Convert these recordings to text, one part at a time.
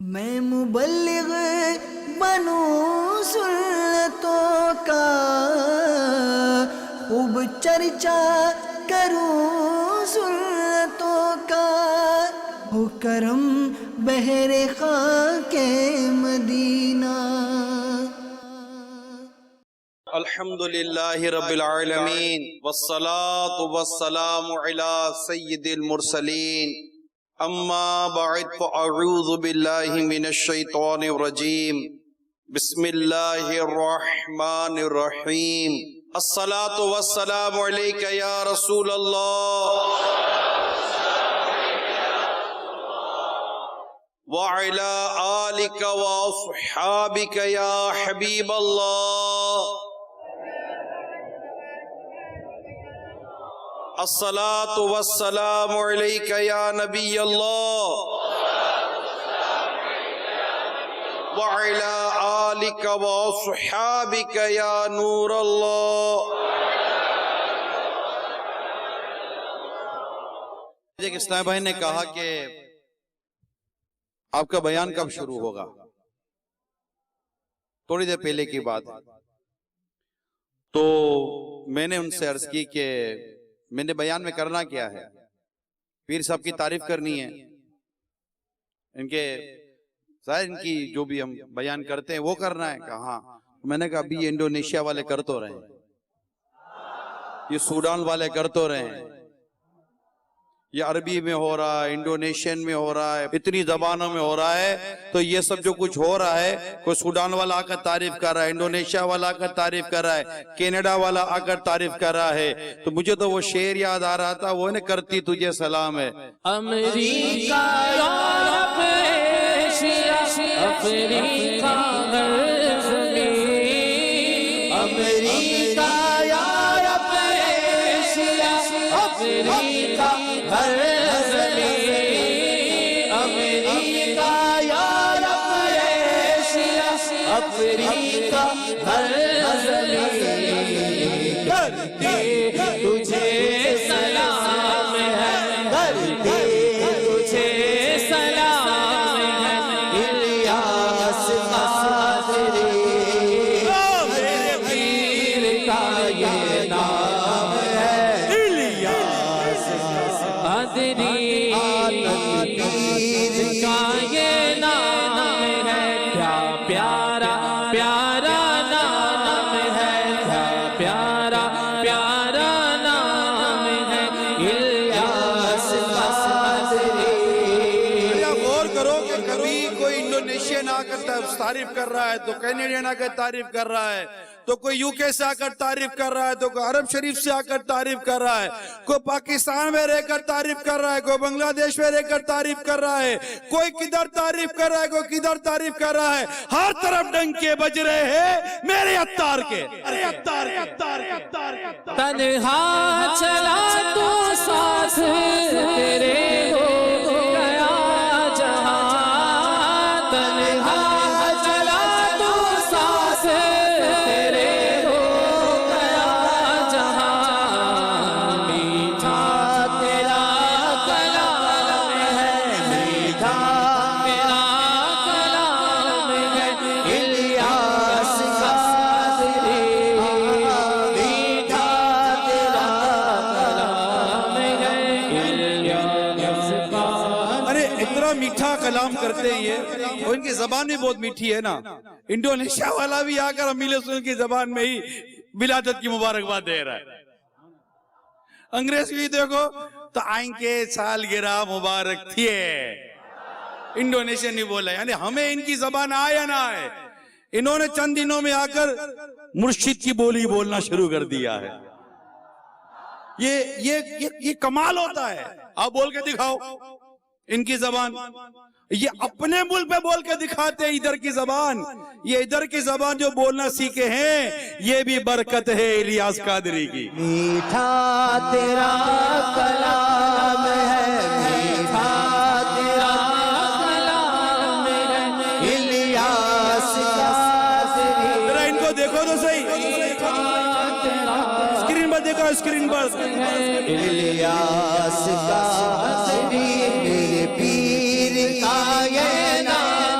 میں مبلغ بنوں سنتوں کا، خوب چرچا کروں سنتوں کا، ہو کرم بہر خاک مدینہ۔ الحمدللہ رب العالمین والصلاة والسلام علی سید المرسلین، اما بعد فاعوذ باللہ من الشیطان الرجیم، بسم اللہ الرحمن الرحیم۔ الصلاة والسلام علیک یا رسول اللہ وعلی آلک واصحابک یا حبیب اللہ۔ الصلاة والسلام علیک یا نبی اللہ وعلی آلک واصحابک یا نور اللہ۔ ایک اسلام بھائی نے کہا کہ آپ کا بیان کب شروع ہوگا؟ تھوڑی دیر پہلے کی بات ہے، تو میں نے ان سے عرض کی کہ میں نے بیان میں کرنا کیا ہے؟ پیر صاحب کی تعریف کرنی ہے، ان کے ظاہر ان کی جو بھی ہم بیان کرتے ہیں وہ کرنا ہے۔ کہا ہاں۔ میں نے کہا ابھی یہ انڈونیشیا والے کر تو رہے ہیں، یہ سوڈان والے کر تو رہے ہیں، یہ عربی میں ہو رہا ہے، انڈونیشین میں ہو رہا ہے، اتنی زبانوں میں ہو رہا ہے، تو یہ سب جو کچھ ہو رہا ہے، کوئی سوڈان والا آ کر تعریف کر رہا ہے، انڈونیشیا والا آ کر تعریف کر رہا ہے، کینیڈا والا آ کر تعریف کر رہا ہے، تو مجھے تو وہ شعر یاد آ رہا تھا، وہ نے کرتی تجھے سلام ہے۔ امریکہ یورپ ایشیا افریقہ ہر زمین، امریکہ یورپ ایشیا افریقہ ہر زمین، امریکہ یورپ ایشیا افریقہ ہر زمین، کرتی تجھے سلام ہے، کرتی تجھے سلام ہے، الیاس قادری میرے پیر کا یہ نام ہے، الیاس قادری پیر کا یہ نام ہے، کیا پیارا پیارا نام ہے، کیا پیارا پیارا نام ہے، الیاس قادری۔ غور کرو کہ کبھی کوئی انڈونیشین آ کر تعریف کر رہا ہے، تو کینیڈین آ کر تعریف کر رہا ہے، تو کوئی یو کے سے آ کر تعریف کر رہا ہے، تو کوئی عرب شریف سے آ کر تعریف کر رہا ہے، کوئی پاکستان میں رہ کر تعریف کر رہا ہے، کوئی بنگلہ دیش میں رہ کر تعریف کر رہا ہے، کوئی کدھر تعریف کر رہا ہے، کوئی کدھر تعریف کر رہا ہے، ہر طرف ڈنکے بج رہے ہیں میرے عطار کے۔ تنہا چلا تو ساتھ تیرے ہو گیا جہاں، تنہا چلا تو ساتھ تیرے ہو گیا جہاں، میٹھا تیرا کلام ہے، میٹھا تیرا کلام ہے، الیاس قادری میٹھا تیرا کلام ہے، الیاس قادری۔ ارے اتنا میٹھا کلام کرتے ہیں یہ، اور ان کی زبان بھی بہت میٹھی ہے نا۔ انڈونیشیا والا بھی آ کر امیل حسین کی زبان میں ہی ولادت کی مبارکباد دے رہا ہے۔ انگریز بھی دیکھو تو آئیں کے سالگرہ مبارک تھیے، انڈونیشین نہیں بولا، یعنی ہمیں ان کی زبان آئے یا نہ آئے، انہوں نے چند دنوں میں آ کر مرشد کی بولی بولنا شروع کر دیا ہے۔ یہ کمال ہوتا ہے۔ آپ بول کے دکھاؤ ان کی زبان، یہ اپنے ملک پہ بول کے دکھاتے ہیں ادھر کی زبان، یہ ادھر کی زبان جو بولنا سیکھے ہیں، یہ بھی برکت ہے الیاس قادری کی۔ میٹھا تیرا کلام ہے، میٹھا تیرا کلام ہے، الیاس قادری۔ ذرا ان کو دیکھو تو صحیح، اسکرین پر دیکھو، اسکرین پر۔ الیاس قادری میرے پیر کا یہ نام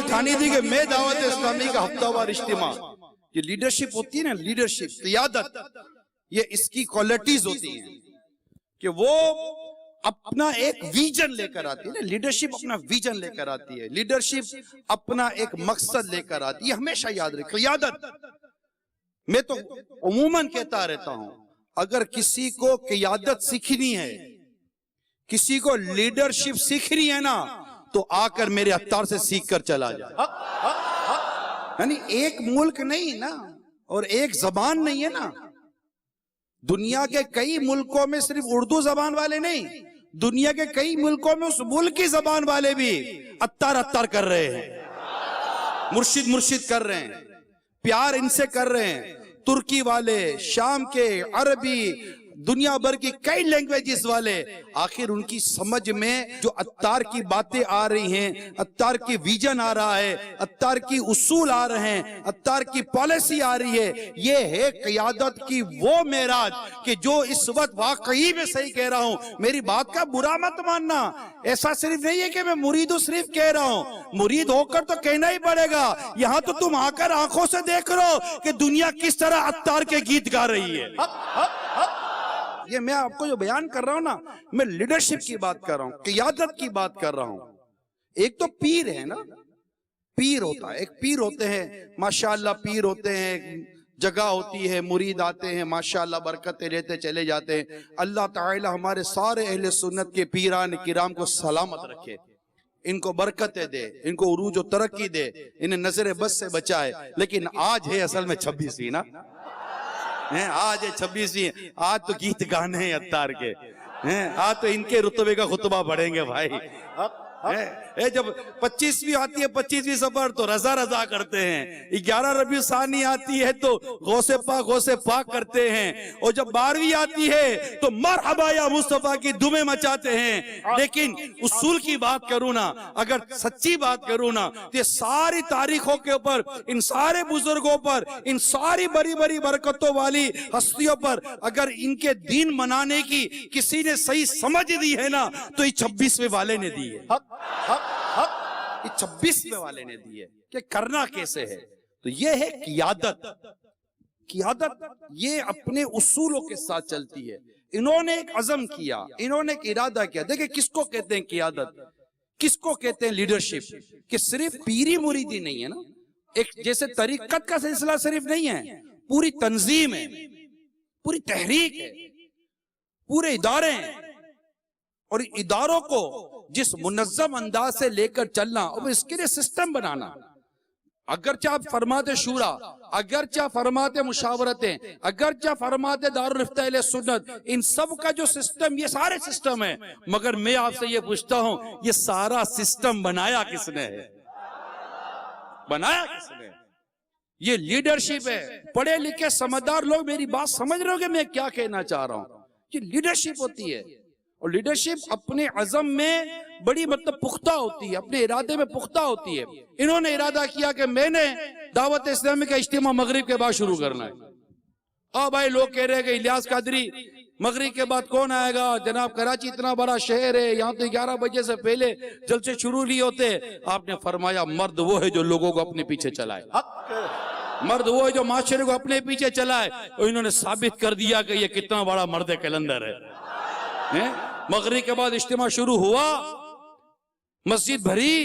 نے ٹھانی دی کہ میں دعوت اسلامی کا ہفتہ وار اجتماع، یہ لیڈرشپ ہوتی ہے نا، لیڈرشپ، قیادت، یہ اس کی کوالٹیز ہوتی ہیں کہ وہ اپنا ایک ویژن لے کر آتی ہے نا، لیڈرشپ اپنا ویژن لے کر آتی ہے، لیڈرشپ اپنا ایک مقصد لے کر آتی ہے، یہ ہمیشہ یاد رکھیں۔ قیادت، میں تو عموماً کہتا رہتا ہوں، اگر کسی کو قیادت سیکھنی ہے، کسی کو لیڈرشپ سیکھنی ہے نا، تو آ کر میرے عطار سے سیکھ کر چلا جائے۔ یعنی ایک ملک نہیں نا، اور ایک زبان نہیں ہے نا، دنیا کے کئی ملکوں میں صرف اردو زبان والے نہیں، دنیا کے کئی ملکوں میں اس ملک کی زبان والے بھی عطار عطار کر رہے ہیں، مرشد مرشد کر رہے ہیں، پیار ان سے کر رہے ہیں، ترکی والے، شام کے، عربی، دنیا بھر کی کئی لینگویجز والے، آخر ان کی سمجھ میں جو عطار کی باتیں آ رہی ہیں، عطار کی ویژن آ رہا ہے، عطار کی اصول آ رہے ہیں، عطار کی پالیسی آ رہی ہے، یہ ہے قیادت کی وہ معراج کہ جو اس وقت واقعی میں صحیح کہہ رہا ہوں، میری بات کا برا مت ماننا، ایسا صرف نہیں ہے کہ میں مرید صرف کہہ رہا ہوں، مرید ہو کر تو کہنا ہی پڑے گا، یہاں تو تم آ کر آنکھوں سے دیکھ رہو کہ دنیا کس طرح عطار کے گیت گا رہی ہے۔ یہ میں آپ کو جو بیان کر رہا ہوں نا، میں لیڈرشپ کی بات کر رہا ہوں، قیادت کی بات کر رہا ہوں۔ ایک تو پیر ہے نا، پیر ہوتا ہے، ایک پیر ہوتے ہیں، ماشاءاللہ پیر ہوتے ہیں، جگہ ہوتی ہے، مرید آتے ہیں، ماشاءاللہ برکتیں لیتے چلے جاتے ہیں۔ اللہ تعالی ہمارے سارے اہل سنت کے پیران کرام کو سلامت رکھے، ان کو برکتیں دے، ان کو عروج و ترقی دے، انہیں نظر بس سے بچائے۔ لیکن آج ہے اصل میں 26ویں نا، آج ہے 26ویں، آج تو گیت گانے ہیں عطار کے، آج تو ان کے رتبے کا خطبہ پڑھیں گے بھائی۔ جب 25ویں آتی ہے، 25ویں سفر تو رضا رضا کرتے ہیں، 11 ربیع ثانی آتی ہے تو غوث پاک کرتے ہیں، اور جب 12ویں آتی ہے تو مرحبا یا مصطفیٰ کی دمیں مچاتے ہیں۔ لیکن اصول کی بات کروں نا، اگر سچی بات کروں نا، تو یہ ساری تاریخوں کے اوپر، ان سارے بزرگوں پر، ان ساری بڑی بڑی برکتوں والی ہستیوں پر اگر ان کے دین منانے کی کسی نے صحیح سمجھ دی ہے نا، تو یہ 26ویں والے نے دی ہے، یہ 26ویں والے نے دی ہے کہ کرنا کیسے ہے۔ تو یہ ہے قیادت۔ قیادت یہ اپنے اصولوں کے ساتھ چلتی ہے۔ انہوں نے ایک عزم کیا، انہوں نے ایک ارادہ کیا۔ دیکھیں کس کو کہتے ہیں قیادت، کس کو کہتے ہیں لیڈرشپ، کہ صرف پیری مریدی نہیں ہے نا، ایک جیسے طریقت کا سلسلہ صرف نہیں ہے، پوری تنظیم ہے، پوری تحریک ہے، پورے ادارے ہیں، اور اداروں کو جس منظم انداز سے لے کر چلنا، اور اس کے لیے سسٹم بنانا۔ اگرچہ آپ فرماتے شورا، اگرچہ فرماتے مشاورتیں، اگرچہ فرماتے دارالفتہ اہل سنت، ان سب کا جو سسٹم، یہ سارے سسٹم ہیں، مگر میں آپ سے یہ پوچھتا ہوں، یہ سارا سسٹم بنایا کس نے ہے؟ بنایا کس نے؟ یہ لیڈرشپ ہے۔ پڑھے لکھے سمجھدار لوگ میری بات سمجھ رہے ہو کہ میں کیا کہنا چاہ رہا ہوں؟ یہ لیڈرشپ ہوتی ہے، اور لیڈرشپ اپنے عزم میں بڑی پختہ ہوتی ہے، اپنے ارادے میں پختہ ہوتی ہے۔ انہوں نے ارادہ کیا کہ میں نے دعوت اسلامی کا اجتماع مغرب کے بعد شروع کرنا ہے۔ بھائی لوگ کہہ رہے ہیں کہ الیاس قادری مغرب کے بعد کون آئے گا؟ جناب کراچی اتنا بڑا شہر ہے، یہاں تو 11 بجے سے پہلے جلسے شروع نہیں ہوتے۔ آپ نے فرمایا مرد وہ ہے جو لوگوں کو اپنے پیچھے چلائے، مرد وہ ہے جو معاشرے کو اپنے پیچھے چلائے، اور انہوں نے ثابت کر دیا کہ یہ کتنا بڑا مرد کلندر ہے۔ مغرب کے بعد اجتماع شروع ہوا، مسجد بھری،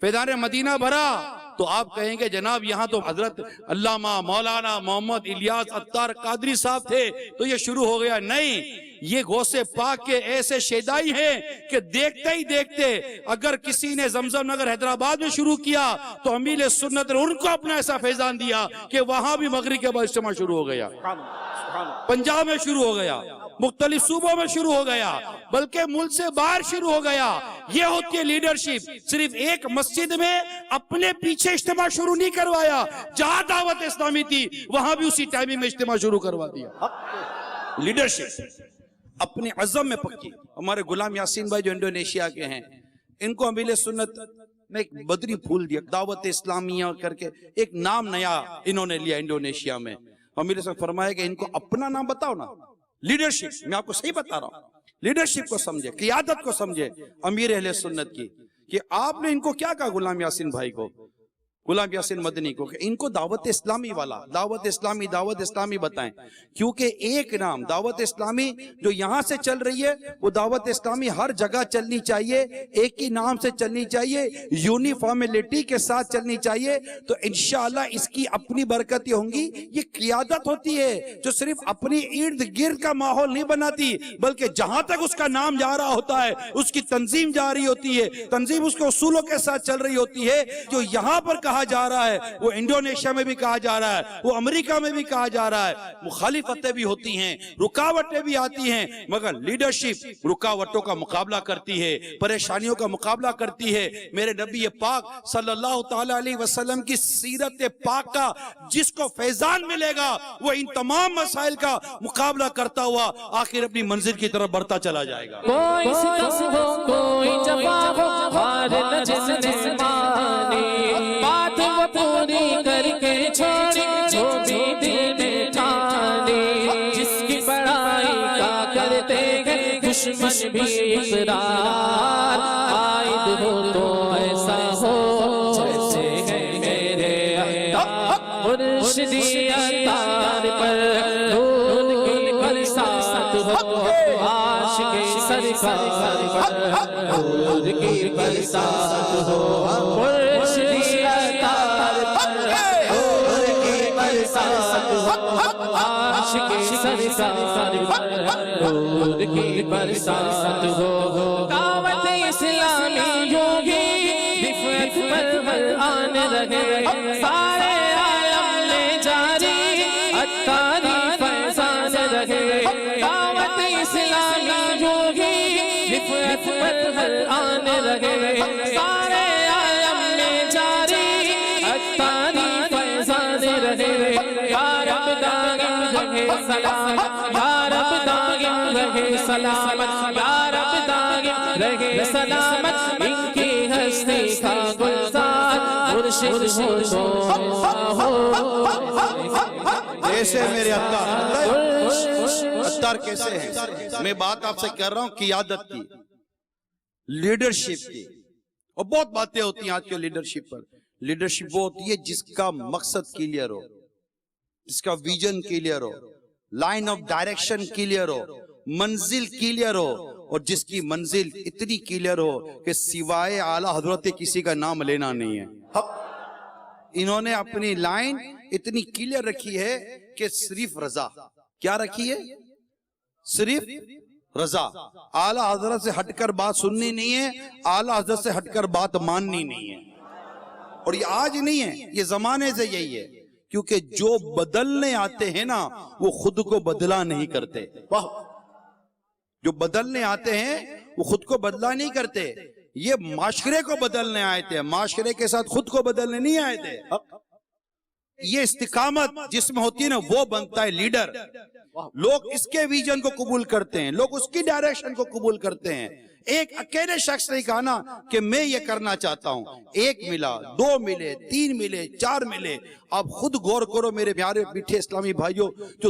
فیضان مدینہ بھرا، تو آپ کہیں گے جناب یہاں تو حضرت علامہ مولانا محمد الیاس عطار قادری صاحب تھے تو یہ شروع ہو گیا۔ نہیں، یہ غوث پاک کے ایسے شیدائی ہیں کہ دیکھتے ہی دیکھتے اگر کسی نے زمزم نگر حیدرآباد میں شروع کیا تو امیر سنت نے ان کو اپنا ایسا فیضان دیا کہ وہاں بھی مغرب کے بعد اجتماع شروع ہو گیا، پنجاب میں شروع ہو گیا، مختلف صوبوں میں شروع ہو گیا، بلکہ ملک سے باہر شروع ہو گیا۔ یہ ہوتی ہے لیڈرشپ۔ صرف ایک مسجد میں اپنے پیچھے اجتماع شروع نہیں کروایا، جہاں دعوت اسلامی تھی وہاں بھی اسی ٹائمنگ میں اجتماع شروع کروا دیا۔ لیڈرشپ اپنے عزم میں پکی۔ ہمارے غلام یاسین بھائی جو انڈونیشیا کے ہیں، ان کو امیر سنت نے ایک بدری پھول دیا، دعوت اسلامیہ کر کے ایک نام نیا انہوں نے لیا انڈونیشیا میں۔ امیر سنت فرمایا کہ ان کو اپنا نام بتاؤ نا۔ لیڈرشپ، میں آپ کو صحیح بتا رہا ہوں، لیڈرشپ کو سمجھے، قیادت کو سمجھے امیر اہل سنت کی، کہ آپ نے ان کو کیا کہا غلام یاسین بھائی کو، غلام یاسین مدنی کو، کہ ان کو دعوت اسلامی والا، دعوت اسلامی بتائیں، کیونکہ ایک نام دعوت اسلامی جو یہاں سے چل رہی ہے وہ دعوت اسلامی ہر جگہ چلنی چاہیے، ایک ہی نام سے چلنی چاہیے، یونیفارملٹی کے ساتھ چلنی چاہیے، تو انشاءاللہ اس کی اپنی برکتیں ہوں گی۔ یہ قیادت ہوتی ہے جو صرف اپنی ارد گرد کا ماحول نہیں بناتی، بلکہ جہاں تک اس کا نام جا رہا ہوتا ہے اس کی تنظیم جا رہی ہوتی ہے، تنظیم اس کے اصولوں کے ساتھ چل رہی ہوتی ہے۔ جو یہاں پر کہا جا رہا ہے وہ انڈونیشیا میں بھی کہا جا رہا ہے، وہ امریکہ میں بھی کہا جا رہا ہے۔ مخالفتیں بھی ہوتی ہیں، رکاوٹیں بھی آتی ہیں، مگر لیڈرشپ رکاوٹوں کا مقابلہ کرتی ہے، پریشانیوں کا مقابلہ کرتی ہے۔ میرے نبی پاک صلی اللہ تعالی علیہ وسلم کی سیرت پاک کا جس کو فیضان ملے گا وہ ان تمام مسائل کا مقابلہ کرتا ہوا آخر اپنی منزل کی طرف بڑھتا چلا جائے گا۔ کوئی ستم ہو کوئی جفا ہو ہار نہ جس نے مانی، بات وہ پوری کر کے چھوڑی جو بھی دل میں ٹھانی، جس کی بڑائی کا کرتے ہیں دشمن بھی اقرار، عائد ہو تو ایسا ہو جیسے ہے میرے مرشدی اتار پر دھول کی برسات ہو، عاشق سرکار پر دھول کی برسات ہو، مرشدی اتار پر دھول کی برسات ہو، عاشق سرکار پر دھول کی برسات ہو۔ دعوت اسلامی ہوگی رفعت پر ہر آن رہے، سارے عالم میں جاری اتاری فیضان رہے۔ دعوت اسلامی ہوگی رفعت پر ہر آن رہے، سارے عالم میں جاری اتاری فیضان رہے۔ یا رب دائم رہے سلامت، یا رب دائم رہے سلامت، یا رب دائم رہے سلامت، ان کی ہستی کا گلزار مرشد کیسے میرے اتار کیسے ہیں؟ میں بات آپ سے کر رہا ہوں قیادت کی، لیڈرشپ کی، اور بہت باتیں ہوتی ہیں آج کے لیڈرشپ پر۔ لیڈرشپ وہ ہوتی ہے جس کا مقصد کلیئر ہو، جس کا ویژن کلیئر ہو، لائن آف ڈائریکشن کلیئر ہو، منزل کلیئر ہو، اور جس کی منزل اتنی کلیئر ہو کہ سوائے اعلیٰ حضرت کسی کا نام لینا نہیں ہے۔ انہوں نے اپنی لائن اتنی کلیئر رکھی ہے کہ صرف رضا، کیا رکھی ہے؟ صرف رضا، اعلیٰ حضرت سے ہٹ کر بات سننی نہیں ہے، اعلیٰ حضرت سے ہٹ کر بات ماننی نہیں ہے۔ اور یہ آج نہیں ہے، یہ زمانے سے یہی ہے، کیونکہ جو بدلنے آتے ہیں نا وہ خود کو بدلا نہیں کرتے۔ جو بدلنے آتے ہیں وہ خود کو بدلا نہیں کرتے، یہ معاشرے کو بدلنے آئے تھے، معاشرے کے ساتھ خود کو بدلنے نہیں آئے تھے۔ یہ استقامت جس میں ہوتی ہے نا وہ بنتا ہے لیڈر۔ لوگ اس کے ویژن کو قبول کرتے ہیں، لوگ اس کی ڈائریکشن کو قبول کرتے ہیں۔ ایک اکیلے شخص نے کہا نا کہ میں یہ کرنا چاہتا ہوں، ایک ملا، دو ملے، تین ملے، چار ملے۔ آپ خود غور کرو میرے پیارے میٹھے اسلامی بھائیوں، جو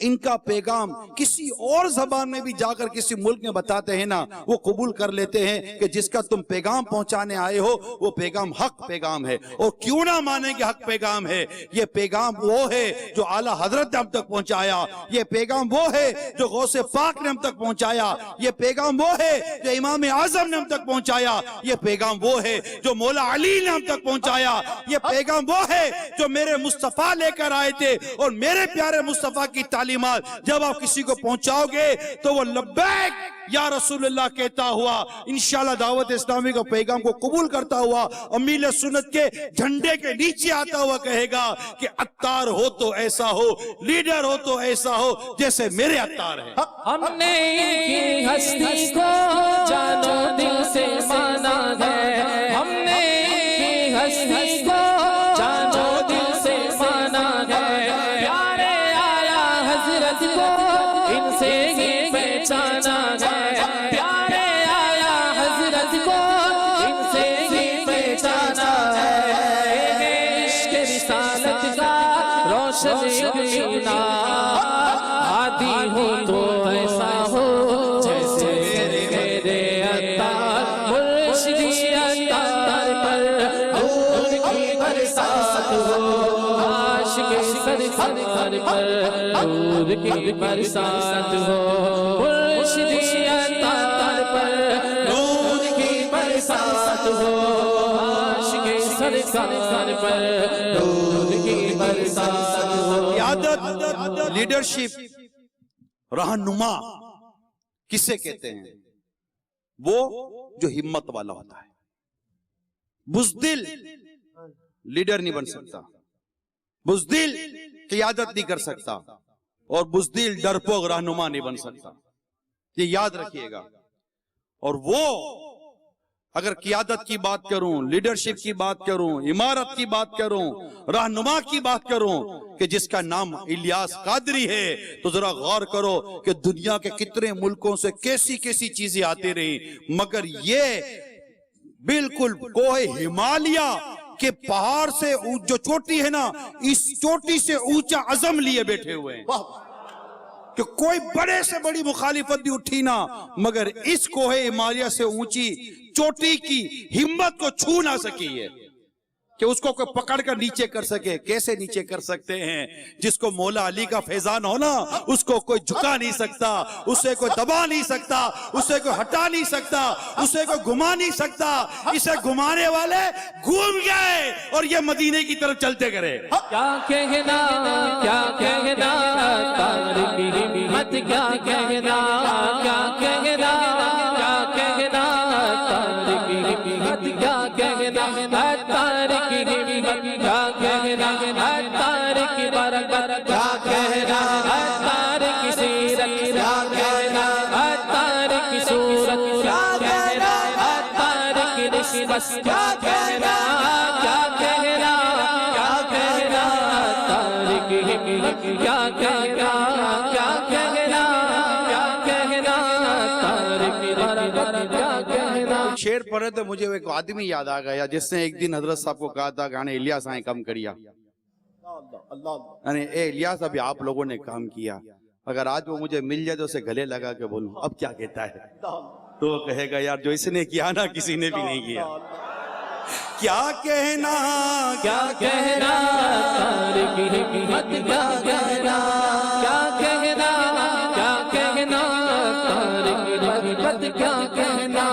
ان کا پیغام کسی اور زبان میں بھی جا کر کسی ملک میں بتاتے ہیں نا، وہ قبول کر لیتے ہیں کہ جس کا تم پیغام پہنچانے آئے ہو وہ پیغام حق پیغام ہے، اور کیوں نہ مانے کہ حق پیغام ہے۔ یہ پیغام وہ ہے جو اعلیٰ حضرت نے ہم تک پہنچایا، یہ پیغام وہ ہے جو غوث پاک نے ہم تک پہنچایا، یہ پیغام وہ ہے جو امام اعظم نے ہم تک پہنچایا، یہ پیغام وہ ہے جو مولا علی نے ہم تک پہنچایا، یہ پیغام وہ ہے جو میرے مصطفیٰ لے کر آئے تھے۔ اور میرے پیارے مصطفیٰ کی تعلیمات جب آپ کسی کو پہنچاؤ گے تو وہ لبیک یا رسول اللہ کہتا ہوا انشاءاللہ دعوت اسلامی کا پیغام کو قبول کرتا ہوا امیل سنت کے جھنڈے کے نیچے آتا ہوا کہے گا کہ عطار ہو تو ایسا ہو، لیڈر ہو تو ایسا ہو جیسے میرے عطار ہیں۔ ہم نے ان کی ہستی کو جانو دل سے مانا ہے، ہم نے ان کی ہستی کو جانو دل سے مانا ہے، پیارے اعلیٰ حضرت کو ان سے ہی پہچانا ہے، پیارے اعلیٰ حضرت کو ان سے ہی پہچانا ہے۔ عشق رسالت کا روشن یقینا عادی ہو تو ایسا ہو جیسے برسات ہو، عاشق سرکار پر درود کی برسات ہو، مرشدی عطار پر درود کی برسات ہو، عاشق سرکار پر درود کی برسات ہو۔ قیادت، لیڈرشپ، رہنما کسے کہتے ہیں؟ وہ جو ہمت والا ہوتا ہے۔ بزدل لیڈر نہیں بن سکتا، بزدل قیادت نہیں کر سکتا، اور بزدل ڈرپوک رہنما نہیں بن سکتا، یہ یاد رکھیے گا۔ اور وہ اگر قیادت کی بات کروں، لیڈرشپ کی بات کروں، امارت کی بات کروں، رہنما کی بات کروں کہ جس کا نام الیاس قادری ہے، تو ذرا غور کرو کہ دنیا کے کتنے ملکوں سے کیسی کیسی چیزیں آتی رہی، مگر یہ بالکل کوہ ہمالیہ کے پہاڑ سے جو چوٹی ہے نا، اس چوٹی سے اونچا عزم لیے بیٹھے ہوئے ہیں کہ کوئی بڑے سے بڑی مخالفت بھی اٹھی نا، مگر اس کوہ ہمالیہ سے اونچی چوٹی کی ہمت کو چھو نہ سکی ہے کہ اس کو کوئی پکڑ کر نیچے کر سکے۔ کیسے نیچے کر سکتے ہیں؟ جس کو مولا علی کا فیضان ہونا، اس کو کوئی جھکا نہیں سکتا، اسے کوئی دبا نہیں سکتا، اسے کوئی ہٹا نہیں سکتا، اسے کوئی گھما نہیں سکتا۔ اسے گھمانے والے گھوم گئے اور یہ مدینے کی طرف چلتے کرے۔ کیا کہنا، کیا کہنا طارق کی ہمت، کیا کہنا، کیا کہنا، کیا کہنا طارق کی ہمت، کیا کہنا طارق کی ہمت، کیا کہنا طارق کی برکت، کیا کہنا طارق کی سیرت، کیا کہنا طارق کی صورت، کیا کہنا طارق کی نسبت، کیا کہنا، کیا کہنا، کیا کہنا طارق کی ہمت، کیا کہنا، کیا کہنا، کیا کہنا طارق کی برکت، کیا کہنا۔ شعر پڑھے تو مجھے ایک آدمی یاد آ گیا جس نے ایک دن حضرت صاحب کو کہا تھا کہ الیاس آئیں کم کریا، یعنی اے الیاس ابھی آپ لوگوں نے کام کیا، اگر آج وہ مجھے مل جائے تو اسے گلے لگا کے بولوں اب کیا کہتا ہے، تو وہ کہے گا یار جو اس نے کیا نا کسی نے بھی نہیں کیا۔ کیا کہنا، کیا کہنا طارق کی ہمت، کیا کہنا، کیا کہنا، کیا کہنا طارق کی برکت، کیا کہنا۔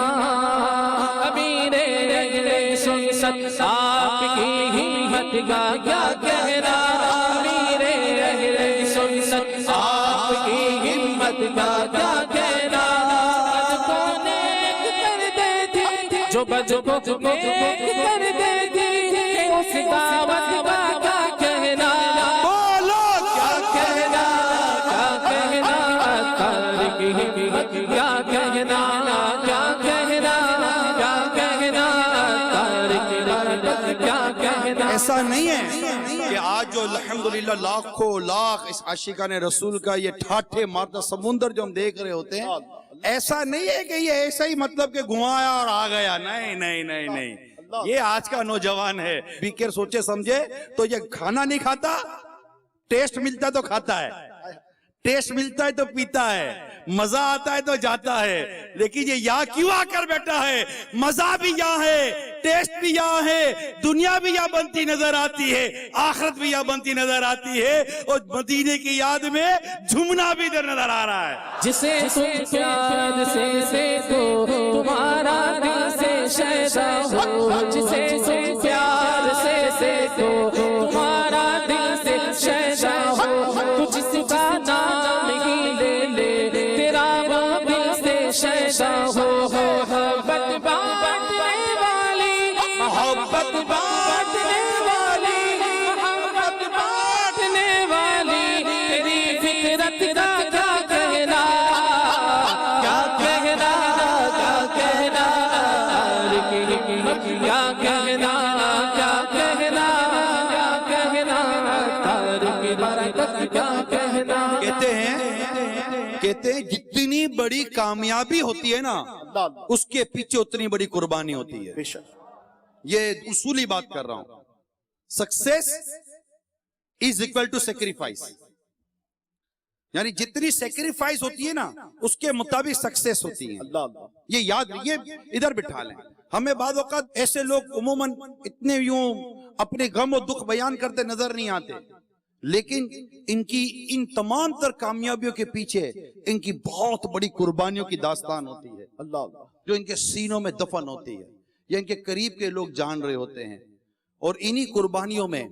امیر اہل سنت آپ کی ہمت کا کیا کہنا، امیر اہل سنت آپ کی ہمت کا کیا کہنا۔ بد کو نیک کر دیتی، جو بد کو نیک کر دیتی، اس دعوت کا کیا کہنا، بولو کیا کہنا، کیا کہنا طارق کی ہمت، کیا کہنا، کیا کہنا، کیا کہنا طارق کی برکت، کیا کہنا۔ ایسا نہیں ہے کہ آج جو الحمدللہ لاکھوں لاکھ اس عاشقان رسول کا یہ ٹھاٹھے مارتا سمندر جو ہم دیکھ رہے ہوتے ہیں، ایسا نہیں ہے کہ یہ ایسا ہی مطلب کہ گھمایا اور آ گیا، نہیں نہیں نہیں نہیں، یہ آج کا نوجوان ہے بیکر سوچے سمجھے تو یہ کھانا نہیں کھاتا، ٹیسٹ ملتا تو کھاتا ہے، ٹیسٹ ملتا ہے تو پیتا ہے، مزہ آتا ہے تو جاتا ہے، لیکن یہ یہاں کیوں آ کر بیٹھا ہے؟ مزہ بھی یہاں ہے، ٹیسٹ بھی یہاں ہے، دنیا بھی یہاں بنتی نظر آتی ہے، آخرت بھی یہاں بنتی نظر آتی ہے، اور مدینے کی یاد میں جھومنا بھی ادھر نظر آ رہا ہے۔ جسے تم پیار سے تو تمہارا دل سے شیدا ہو، جسے تم پیار سے تو تمہارا دل سے شیدا ہو، تو جس کا نام ہی لے لے تیرا وہ دل سے شیدا ہو۔ محبت بانٹنے والی، محبت بانٹنے والی، محبت بانٹنے والی تیری فطرت کا کیا کہنا، کیا کہنا، کیا کہنا طارق کی ہمت، کیا کہنا، کیا کہنا، کیا کہنا طارق کی برکت، کیا کہنا۔ کہتے ہیں جتنی بڑی کامیابی ہوتی ہے نا اس کے پیچھے اتنی بڑی قربانی ہوتی ہے۔ یہ اصولی بات کر رہا ہوں، success is equal to sacrifice. یعنی جتنی سیکریفائز ہوتی ہے نا اس کے مطابق سکسیس ہوتی ہے. یہ یاد یہ ادھر بٹھا لیں. ہمیں بعض اوقات ایسے لوگ عموماً اتنے یوں اپنے غم و دکھ بیان کرتے نظر نہیں آتے، لیکن ان تمام تر کامیابیوں کے پیچھے ان کی بہت بڑی قربانیوں کی داستان ہوتی ہے جو ان کے سینوں میں دفن ہوتی ہے یا ان کے قریب کے لوگ جان رہے ہوتے ہیں. اور انہی قربانیوں میں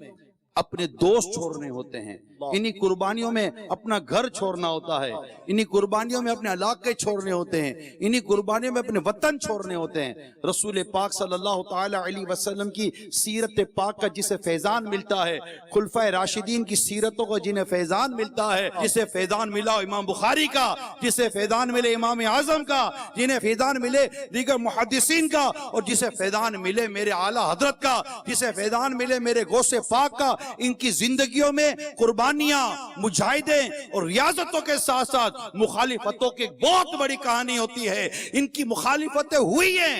اپنے دوست چھوڑنے ہوتے ہیں، انہی قربانیوں میں اپنا گھر چھوڑنا ہوتا ہے، انہی قربانیوں میں اپنے علاقے چھوڑنے ہوتے ہیں، انہی قربانیوں میں اپنے وطن چھوڑنے ہوتے ہیں. رسول پاک صلی اللہ تعالی علیہ وسلم کی سیرت پاک کا جسے فیضان ملتا ہے، خلفائے راشدین کی سیرتوں کو جنہیں فیضان ملتا ہے، جسے فیضان ملا امام بخاری کا، جسے فیضان ملے امام اعظم کا، جنہیں فیضان ملے دیگر محدثین کا، اور جسے فیضان ملے میرے اعلیٰ حضرت کا، جسے فیضان ملے میرے غوث پاک کا. ان کی زندگیوں میں قربانیاں، مجاہدیں اور ریاضتوں کے ساتھ ساتھ مخالفتوں کی بہت بڑی کہانی ہوتی ہے. ان کی مخالفتیں ہوئی ہیں،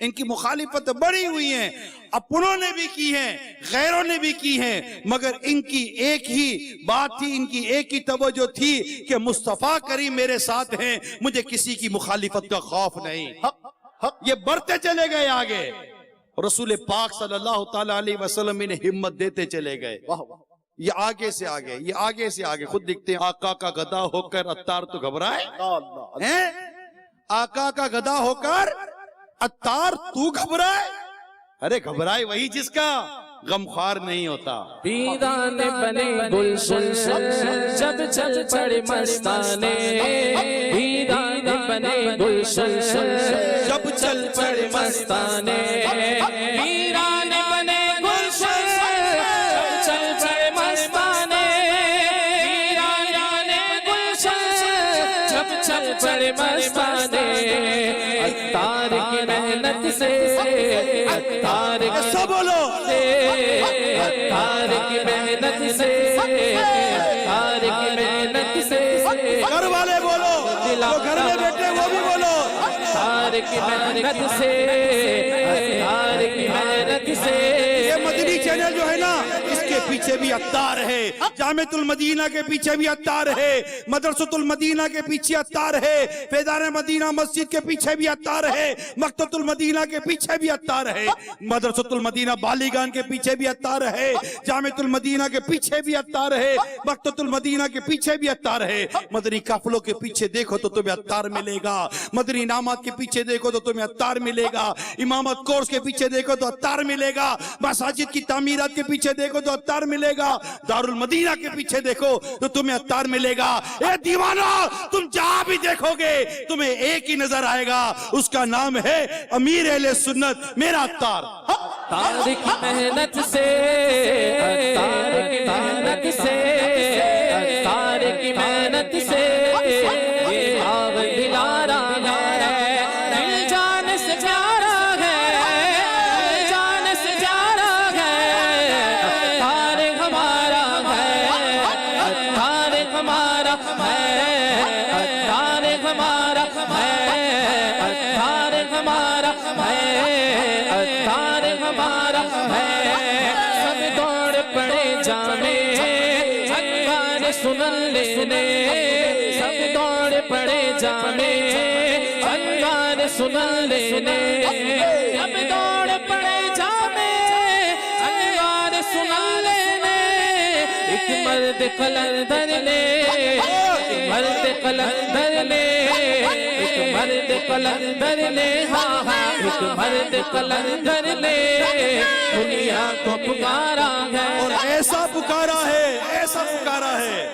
ان کی مخالفتیں بڑی ہوئی ہیں، اپنوں نے بھی کی ہیں، غیروں نے بھی کی ہیں، مگر ان کی ایک ہی بات تھی، ان کی ایک ہی توجہ تھی کہ مصطفیٰ کریم میرے ساتھ ہیں، مجھے کسی کی مخالفت کا خوف نہیں. یہ بڑھتے چلے گئے آگے. رسول پاک صلی اللہ تعالی علیہ وسلم انہیں ہمت دیتے چلے گئے. یہ آگے سے آگے، یہ آگے سے آگے. خود دیکھتے ہیں آقا کا گدا ہو کر عطار تو گھبرائے ہیں، آقا کا گدا ہو کر عطار تو گھبرائے. ارے گھبرائے وہی جس کا غمخوار نہیں ہوتا. پیران بنے گلشن جب چل پڑے مستانے، پیران بنے گلشن جب چل پڑے مستانے، پیران بنے گلشن جب چل پڑے مستانے، پیران بنے گلشن جب چل پڑے مستانے. عطار کی محنت سے، عطار کی بولو عطار کی محنت سے، عطار کی محنت سے، گھر والے بولو، جو گھر میں بیٹھے وہ بھی بولو. عطار کی محنت سے، عطار کی محنت سے. یہ مدنی چینل جو ہے نا اس کے پیچھے بھی عطار ہے، جامعۃ المدینہ کے پیچھے بھی عطار ہے، مدرسۃ المدینہ کے پیچھے عطار ہے، فیضان مدینہ مسجد کے پیچھے بھی عطار ہے، مکتبۃ المدینہ کے پیچھے بھی عطار ہے، مدرسۃ المدینہ بالیگان کے پیچھے بھی عطار ہے، جامعۃ المدینہ کے پیچھے بھی عطار ہے، مکتبۃ المدینہ کے پیچھے بھی عطار ہے. مدنی قافلوں کے پیچھے دیکھو تو تمہیں عطار ملے گا، مدنی انعامات کے پیچھے دیکھو تو تمہیں عطار ملے گا، امامت کورس کے پیچھے دیکھو تو عطار ملے گا، مساجد کی تعمیرات کے پیچھے دیکھو تو عطار ملے گا، دارالمدینہ کے پیچھے دیکھو تو تمہیں عطار ملے گا. اے دیوانو، تم جہاں بھی دیکھو گے تمہیں ایک ہی نظر آئے گا، اس کا نام ہے امیر اہل سنت میرا عطار. عطار کی محنت سے، عطار کی محنت سے، عطار کی محنت سے آگ دلارا ہے، دل جان سے پیارا ہے، جان سے پیارا ہے. عطار ہمارا ہے، عطار ہمارا ہے، عطار ہمارا ہے، عطار ہمارا ہے، عطار ہمارا ہے. سب دوڑ پڑے جامے انوار سنن لینے، سب دوڑ پڑے جامے انوار سنن لینے، سب دوڑ پڑے جامے انوار سنن لینے. ایک مرد قلندر نے، ایک مرد قلندر نے، ایک مرد قلندر نے، ہاں ہاں ایک مرد قلندر نے دنیا کو پکارا ہے. اور ایسا پکارا ہے، ایسا پکارا ہے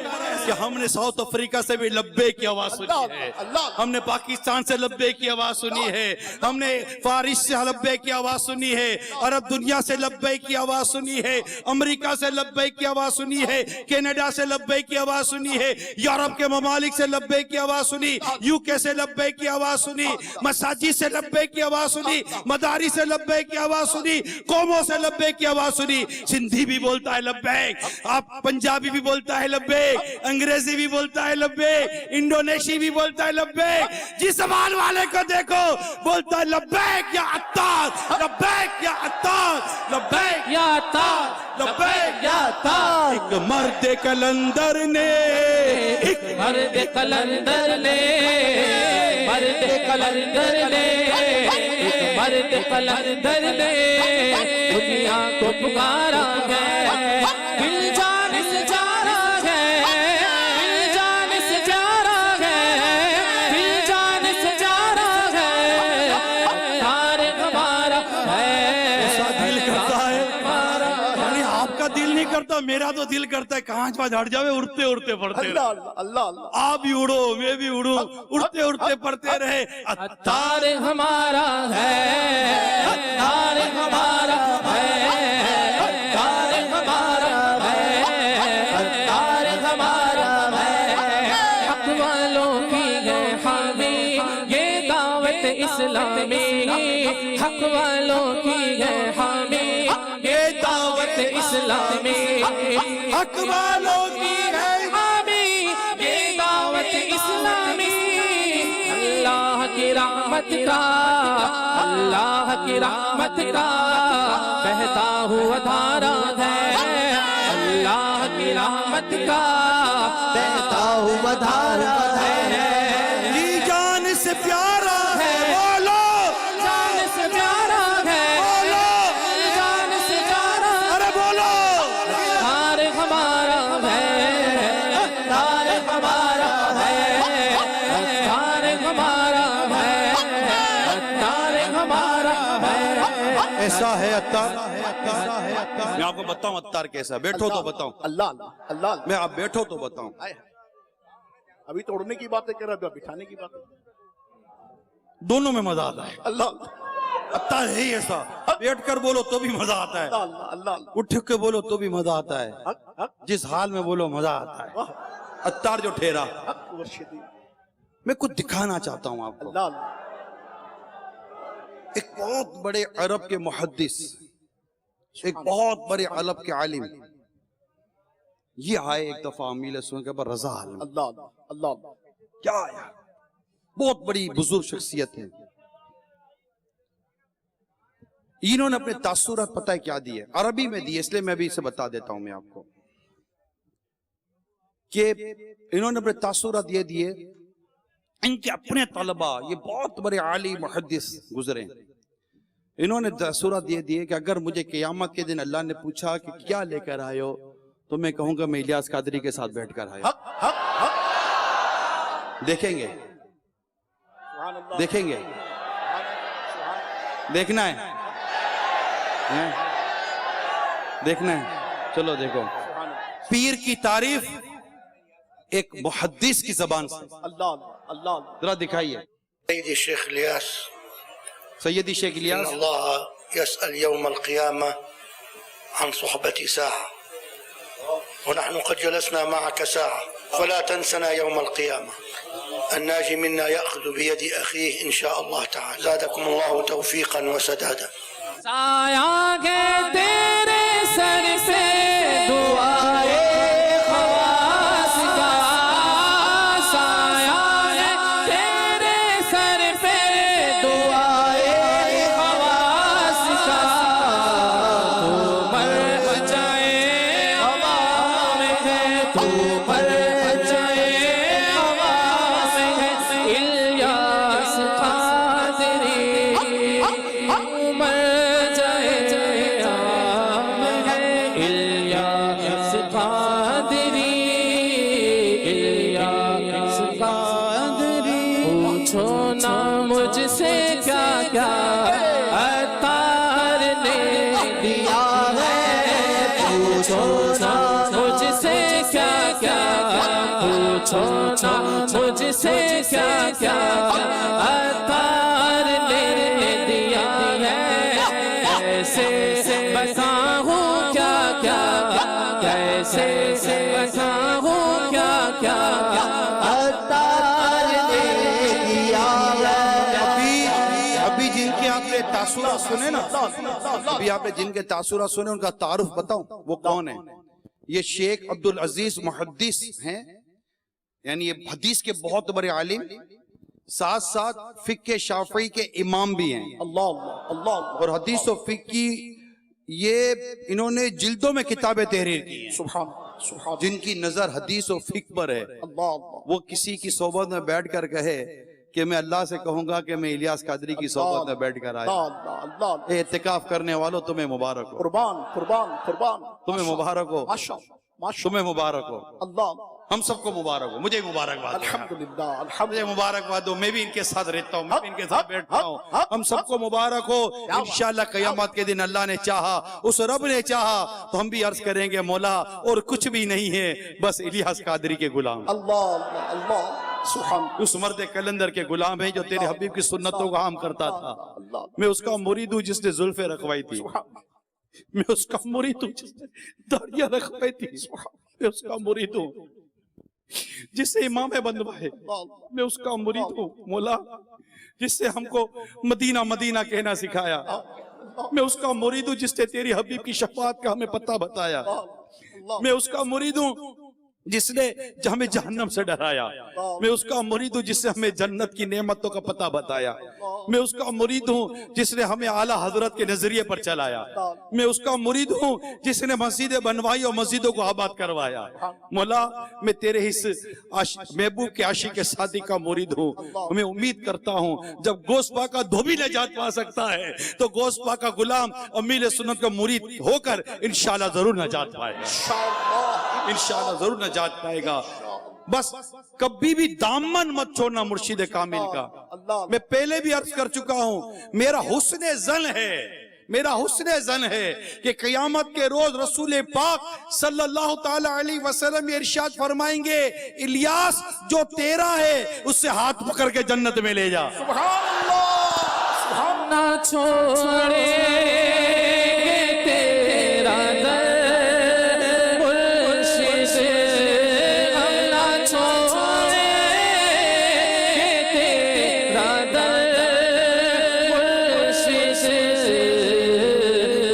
کہ ہم نے ساؤتھ افریقہ سے بھی لبے کی آواز سنی ہے، ہم نے پاکستان سے لبے کی آواز سنی ہے، ہم نے فارس سے لبے کی آواز سنی ہے، عرب دنیا سے لبے کی آواز سنی ہے، امریکہ سے لبے کی آواز سنی ہے، کینیڈا سے لبے کی آواز سنی ہے، یورپ کے ممالک سے لبے کی آواز سنی، یو کے سے لبے کی آواز سنی، مساجد سے لبے کی آواز سنی، مدارس سے لبے کی آواز سنی، قوموں سے لبے کی آواز سنی. سندھی بھی بولتا ہے لبیک، آپ پنجابی بھی بولتا ہے لبیک، انگریزی بھی بولتا ہے لبیک, انڈونیشی بھی بولتا ہے لبیک, جس زبان والے کو دیکھو بولتا ہے لبیک یا عطار, لبیک یا عطار, لبیک یا عطار, لبیک یا عطار. ایک مرد کلندر نے, ایک مرد قلندر نے, مرد قلندر نے, ایک مرد قلندر نے دنیا کو پکارا ہے, دل جان سے جا رہا ہے, دل جان سے جا رہا ہے, دل جان سے جا رہا ہے, عطار ہمارا ہے. ایسا دل کرتا ہے, یعنی آپ کا دل نہیں کرتا, میرا تو دل کرتا ہے کہاں ہٹ جاوے, اڑتے اڑتے پڑھتے رہے. آپ بھی اڑو, میں بھی اڑوں, اڑتے اڑتے پڑھتے رہے. عطار ہمارا ہے, عطار ہمارا ہے, عطار ہمارا ہے, عطار ہمارا ہے. حق والوں کی ہے حامی یہ دعوت اسلامی, حق والوں کی ہے حامی یہ دعوت اسلامی, حق والوں کی ہے حامی یہ دعوت اسلامی. اللہ کی رحمت کا, اللہ کی رحمت کا بہتا ہوا دھارا ہے, اللہ کی رحمت کا بہتا ہوا دھارا ہے. جی جان سے پیارا ہے, بولو جان سے پیارا ہے, بولو, جان سے پیارا ہے. ارے بولو. عطار ہمارا ہے, عطار ہمارا ہے, عطار ہمارا ہے, عطار ہمارا ہے. ایسا ہے عطار, میں آپ کو بتاؤں عطار کیسا, بیٹھو تو بتاؤں, اللہ اللہ میں آپ بیٹھو تو بتاؤں. ابھی توڑنے کی باتیں کر رہا, بٹھانے کی باتیں. دونوں میں مزہ آتا ہے. اللہ عطار ہے ہی ایسا, بیٹھ کر بولو تو بھی مزہ آتا ہے, اللہ اللہ اٹھ کے بولو تو بھی مزہ آتا ہے, حق حق جس حال میں بولو مزہ آتا ہے. عطار جو ٹھہرا, حق ورشدی. میں کچھ دکھانا چاہتا ہوں آپ کو. اللہ اللہ ایک بہت بڑے عرب کے محدث, ایک بہت بڑے عرب کے عالم, یہ آئے ایک دفعہ امیل سن کے پر رضا حال میں. اللہ اللہ اللہ. کیا یار, بہت بڑی بزرگ شخصیت ہے. انہوں نے اپنے تاثرات پتہ ہے کیا دیے, عربی میں دیے, اس لیے میں بھی اسے بتا دیتا ہوں میں آپ کو, کہ انہوں نے اپنے تاثرات یہ دیے. ان کے اپنے طلبہ, یہ بہت بڑے عالی محدث گزرے, انہوں نے تاثرات یہ دیے کہ اگر مجھے قیامت کے دن اللہ نے پوچھا کہ کیا لے کر آئے ہو, تو میں کہوں گا میں الیاس قادری کے ساتھ بیٹھ کر آیا. حق حق حق. دیکھیں گے, سبحان اللہ. دیکھیں گے, دیکھنا ہے, دیکھنا ہے, چلو دیکھو. پیر کی تعریف ایک محدث کی زبان سے, اللہ اللہ. ذرا دکھائیے. سيدي الشيخ الياس، سیدی شیخ إن الیاس, الله يسأل يوم القيامة عن صحبة ساعة، ونحن قد جلسنا معك ساعة، فلا تنسنا يوم القيامة. الناجي منا يأخذ بيد أخيه إن شاء الله تعالى. زادكم الله توفيقا وسدادا. سایہ ہے تیرے سر سے دعائے خواص کا, سایہ ہے تیرے سر پہ دعائے خواص کا, تو مر جائے ہوا میں ہے, تو مر جائے ہوا میں ہے, الیاس قادری مر پوچھو نا مجھ سے کیا کیا عطار نے دیا ہے, پوچھو نا مجھ سے کیا کیا, پوچھو نا مجھ سے کیا کیا عطار نے دیا ہے. کیسے بتاؤں کیا کیا, کیسے بتاؤں کیا کیا ابھی جن کے آپ نے تاثرات سنے نا, ابھی آپ نے جن کے تاثرات سنے ان کا تعارف بتاؤں وہ کون ہے. یہ شیخ عبدالعزیز محدث ہیں, یعنی یہ حدیث کے بہت بڑے عالم، ساتھ ساتھ فقہ شافعی کے امام بھی ہیں، اللہ اللہ اللہ اور حدیث و فقہ کی یہ انہوں نے جلدوں میں کتابیں تحریر کی ہیں، سبحان سبحان جن کی نظر حدیث و فقہ پر ہے۔ اللہ اللہ وہ کسی کی صحبت میں بیٹھ کر کہے کہ میں اللہ سے کہوں گا کہ میں الیاس قادری کی صحبت میں بیٹھ کر آیا۔ اللہ اللہ اے اعتکاف کرنے والوں تمہیں مبارک ہو، قربان قربان قربان، تمہیں مبارک ہو، ماشاءاللہ ماشاءاللہ، تمہیں مبارک ہو، اللہ ہم سب کو مبارک ہو، مجھے مبارکباد دو، الحمدللہ مجھے الحمدللہ، مبارکباد دو، میں بھی ان کے ساتھ رہتا ہوں، میں بھی ان کے ساتھ بیٹھتا ہوں، ہم سب کو مبارک ہو۔ انشاءاللہ قیامت کے دن اللہ نے چاہا، اس رب نے چاہا تو ہم بھی عرض کریں گے مولا اور کچھ بھی نہیں ہے، بس الیاس قادری کے غلام، اللہ اللہ اللہ، سبحان اس مرد کلندر کے غلام ہیں جو تیرے حبیب کی سنتوں کو عام کرتا تھا۔ اللہ، میں اس کا مرید ہوں جس نے زلفیں رکھوائی تھی، میں اس کا مرید ہوں جس نے داڑیاں رکھوائی تھی، میں اس کا مرید ہوں جس سے امام بنوائے، میں اس کا مرید ہوں مولا جس سے ہم کو مدینہ مدینہ کہنا سکھایا، میں اس کا مرید ہوں جس نے تیری حبیب کی شفاعت کا ہمیں پتہ بتایا، میں اس کا مرید ہوں جس نے ہمیں جہنم سے ڈرایا، میں اس کا مرید ہوں جس نے ہمیں جنت کی نعمتوں کا پتہ بتایا، میں اس کا مرید ہوں جس نے ہمیں اعلیٰ حضرت کے نظریے پر چلایا، میں اس کا مرید ہوں جس نے مسجدیں بنوائی اور مسجدوں کو آباد کروایا۔ مولا میں تیرے اس محبوب کے عاشق صادق کا مرید ہوں، میں امید کرتا ہوں جب گوشت پاک کا دھوبی نجات پا سکتا ہے تو گوشت پاک کا غلام امیل سنت کا مرید ہو کر انشاءاللہ ضرور نجات پائے گا، انشاءاللہ ضرور نجات پائے گا۔ بس کبھی بھی دامن مت چھوڑنا مرشد کامل کا۔ میں پہلے بھی عرض کر چکا ہوں، میرا حسن ظن ہے، میرا حسن ظن ہے کہ قیامت کے روز رسول پاک صلی اللہ تعالی علیہ وسلم ارشاد فرمائیں گے الیاس جو تیرا ہے اس سے ہاتھ پکڑ کے جنت میں لے جا۔ سبحان اللہ، سبحان نہ چھوڑے تیرا در مرشد، ہم نہ چھوڑے تیرا در مرشد،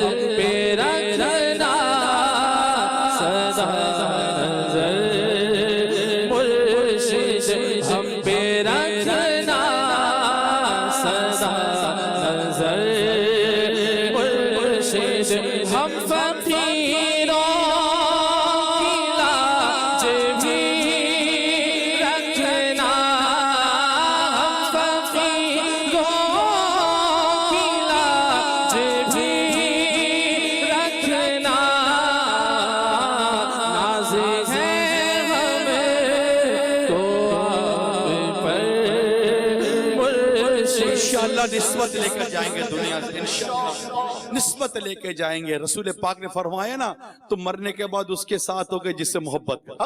ہم پہ رکھنا سدا نظر مرشد، ہم پہ رکھنا سدا نظر مرشد، ہم فقیروں کی لاج بھی رکھنا، ہم فقیروں کی لاج بھی رکھنا، ناز ہے ہمیں تو آپ پر مرشد۔ انشاءاللہ نسبت لے کر جائیں گے دنیا سے، انشاءاللہ نسبت لے کے جائیں گے۔ رسول پاک نے فرمایا نا تم مرنے کے بعد اس کے ساتھ ہوگے جس سے محبت کرتے،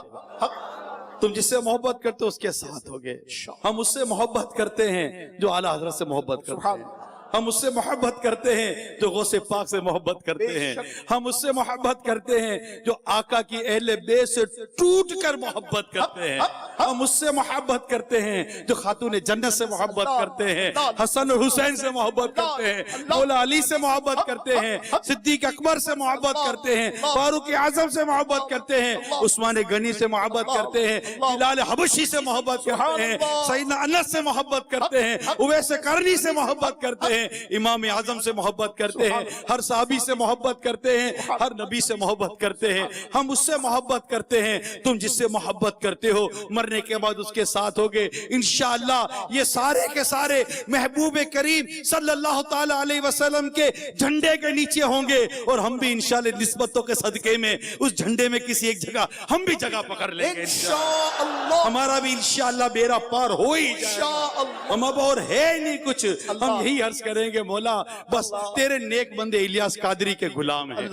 تم جس سے محبت کرتے ہو اس کے ساتھ ہوگے۔ ہم اس سے محبت کرتے ہیں جو اعلیٰ حضرت سے محبت کرتے ہیں، ہم اس سے محبت کرتے ہیں جو غوث پاک سے محبت کرتے ہیں، ہم اس سے محبت کرتے ہیں جو آقا کی اہل بیت سے ٹوٹ کر محبت کرتے ہیں، ہم اس سے محبت کرتے ہیں جو خاتون جنت سے محبت کرتے ہیں، حسن اور حسین سے محبت کرتے ہیں، مولا علی سے محبت کرتے ہیں، صدیق اکبر سے محبت کرتے ہیں، فاروق اعظم سے محبت کرتے ہیں، عثمان غنی سے محبت کرتے ہیں، بلال حبشی سے محبت کرتے ہیں، سیدنا انس سے محبت کرتے ہیں، اویس قرنی سے محبت کرتے ہیں، امام اعظم سے محبت کرتے ہیں، ہر صحابی سے محبت کرتے ہیں، ہر نبی سے محبت کرتے ہیں، ہم اس سے محبت کرتے ہیں۔ تم جس سے محبت کرتے ہو مرنے کے بعد اس کے ساتھ ہوگے انشاءاللہ۔ یہ سارے کے سارے محبوب کریم صلی اللہ تعالی علیہ وسلم کے جھنڈے کے نیچے ہوں گے، اور ہم بھی انشاءاللہ نسبتوں کے صدقے میں اس جھنڈے میں کسی ایک جگہ ہم بھی جگہ پکڑ لیں گے انشاءاللہ۔ ہمارا بھی انشاءاللہ بیڑا پار ہو ہی جائے گا، ہم اب اور ہے نہیں کچھ، ہم یہی عرض کریں گے مولا بس تیرے نیک بندے الیاس قادری کے غلام ہیں،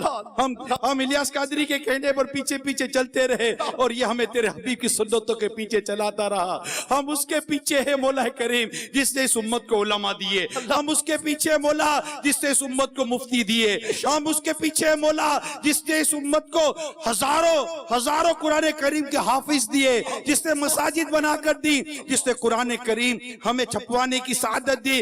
ہم الیاس قادری کے کہنے پر پیچھے پیچھے چلتے رہے اور یہ ہمیں تیرے حبیب کی سنتوں کے پیچھے چلاتا رہا۔ ہم اس کے پیچھے ہے مولا کریم جس نے اس امت کو علماء دیے، ہم اس کے پیچھے مولا جس نے اس امت کو مفتی دیے، ہم اس کے پیچھے مولا جس نے اس امت کو ہزاروں قرآن کریم کے حافظ دیے، جس نے مساجد بنا کر دی، جس نے قرآن کریم ہمیں چھپوانے کی سعادت دی،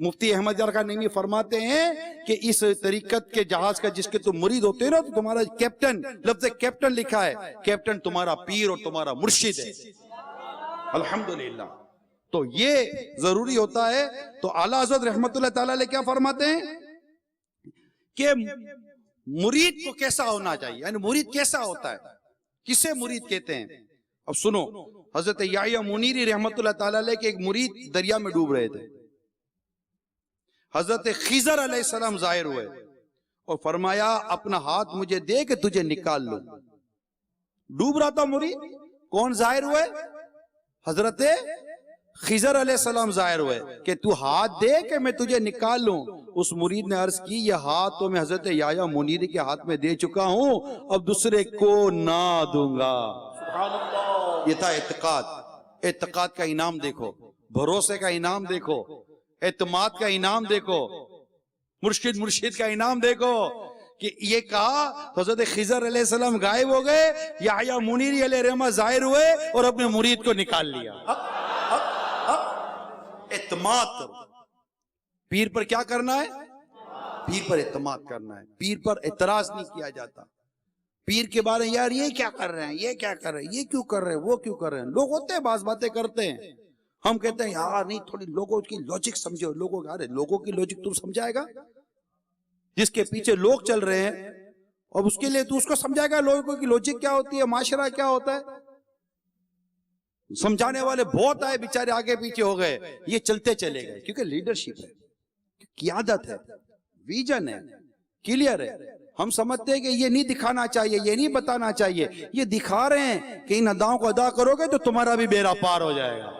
مفتی احمد یار خان نعیمی فرماتے ہیں کہ اس طریقت کے جہاز کا جس کے تم مرید ہوتے ہیں نا تو تمہارا کیپٹن، لفظ کیپٹن لکھا ہے، کیپٹن تمہارا پیر اور تمہارا مرشد ہے۔ الحمدللہ، تو یہ ضروری ہوتا ہے۔ تو اعلیٰ حضرت رحمت اللہ تعالیٰ علیہ کیا فرماتے ہیں کہ مرید کو کیسا ہونا چاہیے، یعنی مرید کیسا ہوتا ہے، کسے مرید کہتے ہیں؟ اب سنو، حضرت یحییٰ منیری رحمت اللہ تعالیٰ علیہ کے ایک مرید دریا میں ڈوب رہے تھے، حضرت خضر علیہ السلام ظاہر ہوئے اور فرمایا اپنا ہاتھ مجھے دے کہ تجھے نکال لوں۔ ڈوب رہا تھا مرید، کون ظاہر ہوئے؟ حضرت خضر علیہ السلام ظاہر ہوئے کہ تو ہاتھ دے کہ میں تجھے نکال لوں۔ اس مرید نے عرض کی یہ ہاتھ تو میں حضرت یحییٰ منیری کے ہاتھ میں دے چکا ہوں، اب دوسرے کو نہ دوں گا۔ یہ تھا اعتقاد۔ اعتقاد کا انعام دیکھو، بھروسے کا انعام دیکھو، اعتماد کا انعام دیکھو، مرشد کا انعام دیکھو کہ یہ کہا حضرت خضر علیہ السلام غائب ہو گئے، یحییٰ منیری علیہ رحمہ ظاہر ہوئے اور اپنے مرید کو نکال لیا۔ اعتماد کرو۔ پیر پر کیا کرنا ہے؟ پیر پر اعتماد کرنا ہے، پیر پر اعتراض نہیں کیا جاتا۔ پیر کے بارے یار یہ کیا کر رہے ہیں، یہ کیا کر رہے ہیں، یہ کیوں کر رہے ہیں، وہ کیوں کر رہے ہیں۔ لوگ ہوتے ہیں بعض باتیں کرتے ہیں، ہم کہتے ہیں یار نہیں تھوڑی لوگوں کی لوجک سمجھو، لوگوں کی لوجک تم سمجھائے گا؟ جس کے پیچھے لوگ چل رہے ہیں اور اس کے لیے تو اس کو سمجھائے گا لوگوں کی لوجک کیا ہوتی ہے، معاشرہ کیا ہوتا ہے؟ سمجھانے والے بہت آئے، بیچارے آگے پیچھے ہو گئے، یہ چلتے چلے گئے، کیونکہ لیڈرشپ ہے، قیادت ہے، ویژن ہے، کلیئر ہے۔ ہم سمجھتے ہیں کہ یہ نہیں دکھانا چاہیے، یہ نہیں بتانا چاہیے، یہ دکھا رہے ہیں کہ ان اداؤں کو ادا کرو گے تو تمہارا بھی بیڑا پار ہو جائے گا۔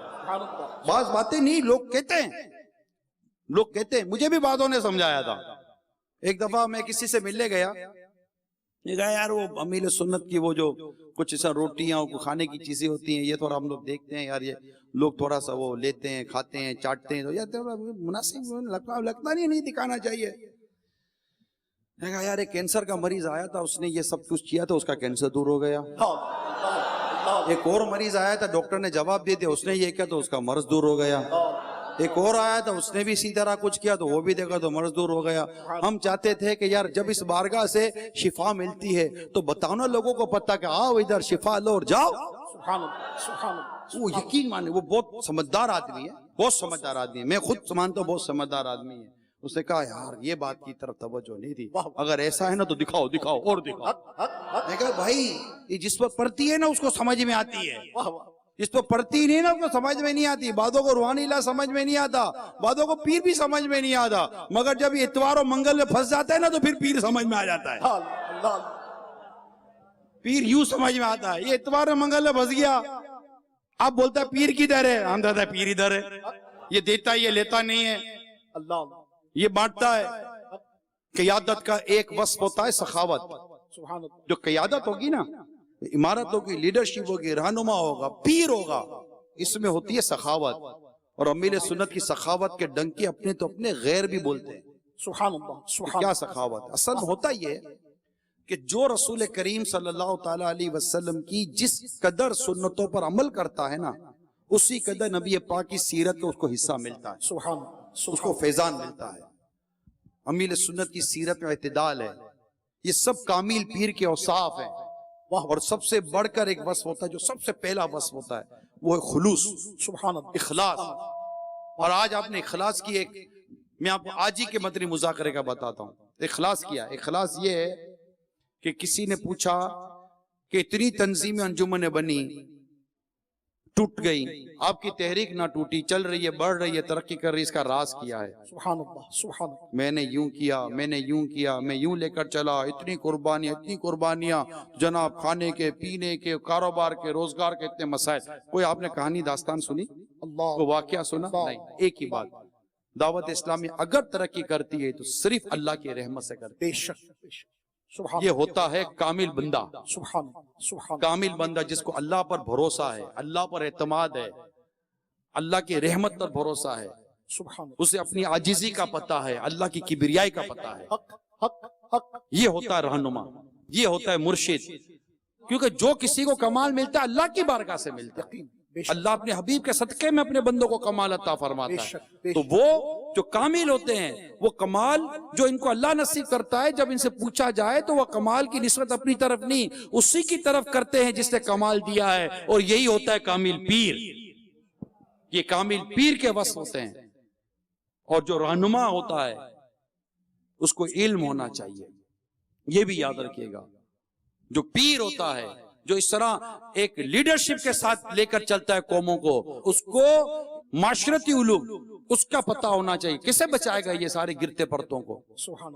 بعض باتیں نہیں لوگ کہتے ہیں، مجھے بھی بعضوں نے سمجھایا تھا۔ ایک دفعہ میں کسی سے ملنے گیا، یہ کہا یار وہ امیل سنت کی وہ جو کچھ ایسا روٹیاں کھانے کی چیزیں ہوتی ہیں، یہ تھوڑا ہم لوگ دیکھتے ہیں یار، یہ لوگ تھوڑا سا وہ لیتے ہیں، کھاتے ہیں، چاٹتے ہیں، تو یار مناسب لگتا نہیں دکھانا چاہیے۔ میں کہا یار ایک کینسر کا مریض آیا تھا، اس نے یہ سب کچھ کیا تھا، اس کا کینسر دور ہو گیا۔ ایک اور مریض آیا تھا، ڈاکٹر نے جواب دے دیا، اس نے یہ کیا تو اس کا مرض دور ہو گیا۔ ایک اور آیا تھا، اس نے بھی اسی طرح کچھ کیا تو وہ بھی دیکھا تو مرض دور ہو گیا۔ ہم چاہتے تھے کہ یار جب اس بارگاہ سے شفا ملتی ہے تو بتاؤ نا لوگوں کو پتہ کہ آؤ ادھر شفا لو اور جاؤ۔ وہ یقین مانے وہ بہت سمجھدار آدمی ہے، بہت سمجھدار آدمی ہے، میں خود مانتا ہوں بہت سمجھدار آدمی ہے۔ اس نے کہا یار یہ بات کی طرف توجہ نہیں تھی، اگر ایسا ہے نا تو دکھاؤ اور دکھاؤ۔ میں کہا بھائی یہ جس پر پڑھتی ہے نا اس کو سمجھ میں آتی ہے، جس پر پڑھتی نہیں نا اس کو سمجھ میں نہیں آتی۔ بعضوں کو روحانی اللہ سمجھ میں نہیں آتا، بعضوں کو پیر بھی سمجھ میں نہیں آتا، مگر جب یہ اتوار و منگل میں پھنس جاتا ہے نا تو پھر پیر سمجھ میں آ جاتا ہے۔ پیر یوں سمجھ میں آتا ہے، یہ اتوار و منگل میں پھنس گیا، آپ بولتا ہے پیر کدھر ہے، ہم کہتے ہیں پیر ادھر ہے، یہ دیتا یہ لیتا نہیں ہے، یہ بانٹتا ہے۔ قیادت کا ایک وصف ہوتا ہے سخاوت۔ جو قیادت ہوگی نا، عمارت ہوگی، لیڈرشپ ہوگی، رہنما ہوگا، پیر ہوگا، اس میں ہوتی ہے سخاوت۔ اور امیل سنت کی سخاوت کے ڈنکے اپنے تو اپنے غیر بھی بولتے ہیں۔ سبحان اللہ۔ کیا سخاوت؟ اصل میں ہوتا یہ ہے کہ جو رسول کریم صلی اللہ تعالیٰ علیہ وسلم کی جس قدر سنتوں پر عمل کرتا ہے نا، اسی قدر نبی پاک کی سیرت کو اس کو حصہ ملتا ہے، سبحان اللہ، اس کو فیضان ملتا ہے۔ امیل سنت کی سیرت میں اعتدال ہے، یہ سب کامل پیر کے اوصاف ہیں۔ اور سب سے بڑھ کر ایک وصف ہوتا ہے، جو سب سے پہلا وصف ہوتا ہے وہ ہے خلوص، سبحان اللہ، اخلاص۔ اور آج آپ نے اخلاص کی ایک، میں آپ کو آج ہی کے مدنی مذاکرے کا بتاتا ہوں۔ اخلاص کیا؟ اخلاص یہ ہے کہ کسی نے پوچھا کہ اتنی تنظیمیں انجمنیں بنی، ٹوٹ گئی، آپ کی تحریک نہ ٹوٹی، چل رہی ہے، بڑھ رہی ہے، ترقی کر رہی ہے، اس کا راز کیا ہے؟ سبحان اللہ، سبحان اللہ۔ میں نے یوں کیا، میں نے یوں کیا، میں یوں لے کر چلا، اتنی قربانیاں، جناب کھانے کے، پینے کے، کاروبار کے، روزگار کے اتنے مسائل۔ کوئی آپ نے کہانی داستان سنی؟ کوئی واقعہ سنا؟ نہیں۔ ایک ہی بات، دعوت اسلامی اگر ترقی کرتی ہے تو صرف اللہ کی رحمت سے کرتی ہے۔ بے شک، بے شک۔ یہ ہوتا ہے کامل بندہ، کامل بندہ جس کو اللہ پر بھروسہ ہے، اللہ پر اعتماد ہے، اللہ کی رحمت پر بھروسہ ہے، اسے اپنی عاجزی کا پتہ ہے، اللہ کی کبریائی کا پتہ ہے۔ یہ ہوتا ہے رہنما، یہ ہوتا ہے مرشد، کیونکہ جو کسی کو کمال ملتا ہے اللہ کی بارگاہ سے ملتا ہے۔ اللہ اپنے حبیب کے صدقے میں اپنے بندوں کو کمال عطا فرماتا ہے، تو وہ جو کامل ہوتے ہیں وہ کمال جو ان کو اللہ نصیب کرتا ہے، جب ان سے پوچھا جائے تو وہ کمال کی نسبت اپنی طرف نہیں، اسی کی طرف کرتے ہیں جس نے کمال دیا ہے، اور یہی ہوتا ہے کامل پیر۔ یہ کامل پیر کے وصف ہوتے ہیں۔ اور جو رہنما ہوتا ہے اس کو علم ہونا چاہیے، یہ بھی یاد رکھیے گا۔ جو پیر ہوتا ہے، جو اس طرح ایک لیڈرشپ کے ساتھ لے کر چلتا ہے قوموں کو، اس کو معاشرتی علوم اس کا پتہ ہونا چاہیے۔ کسے بچائے گا یہ سارے گرتے پرتوں کو؟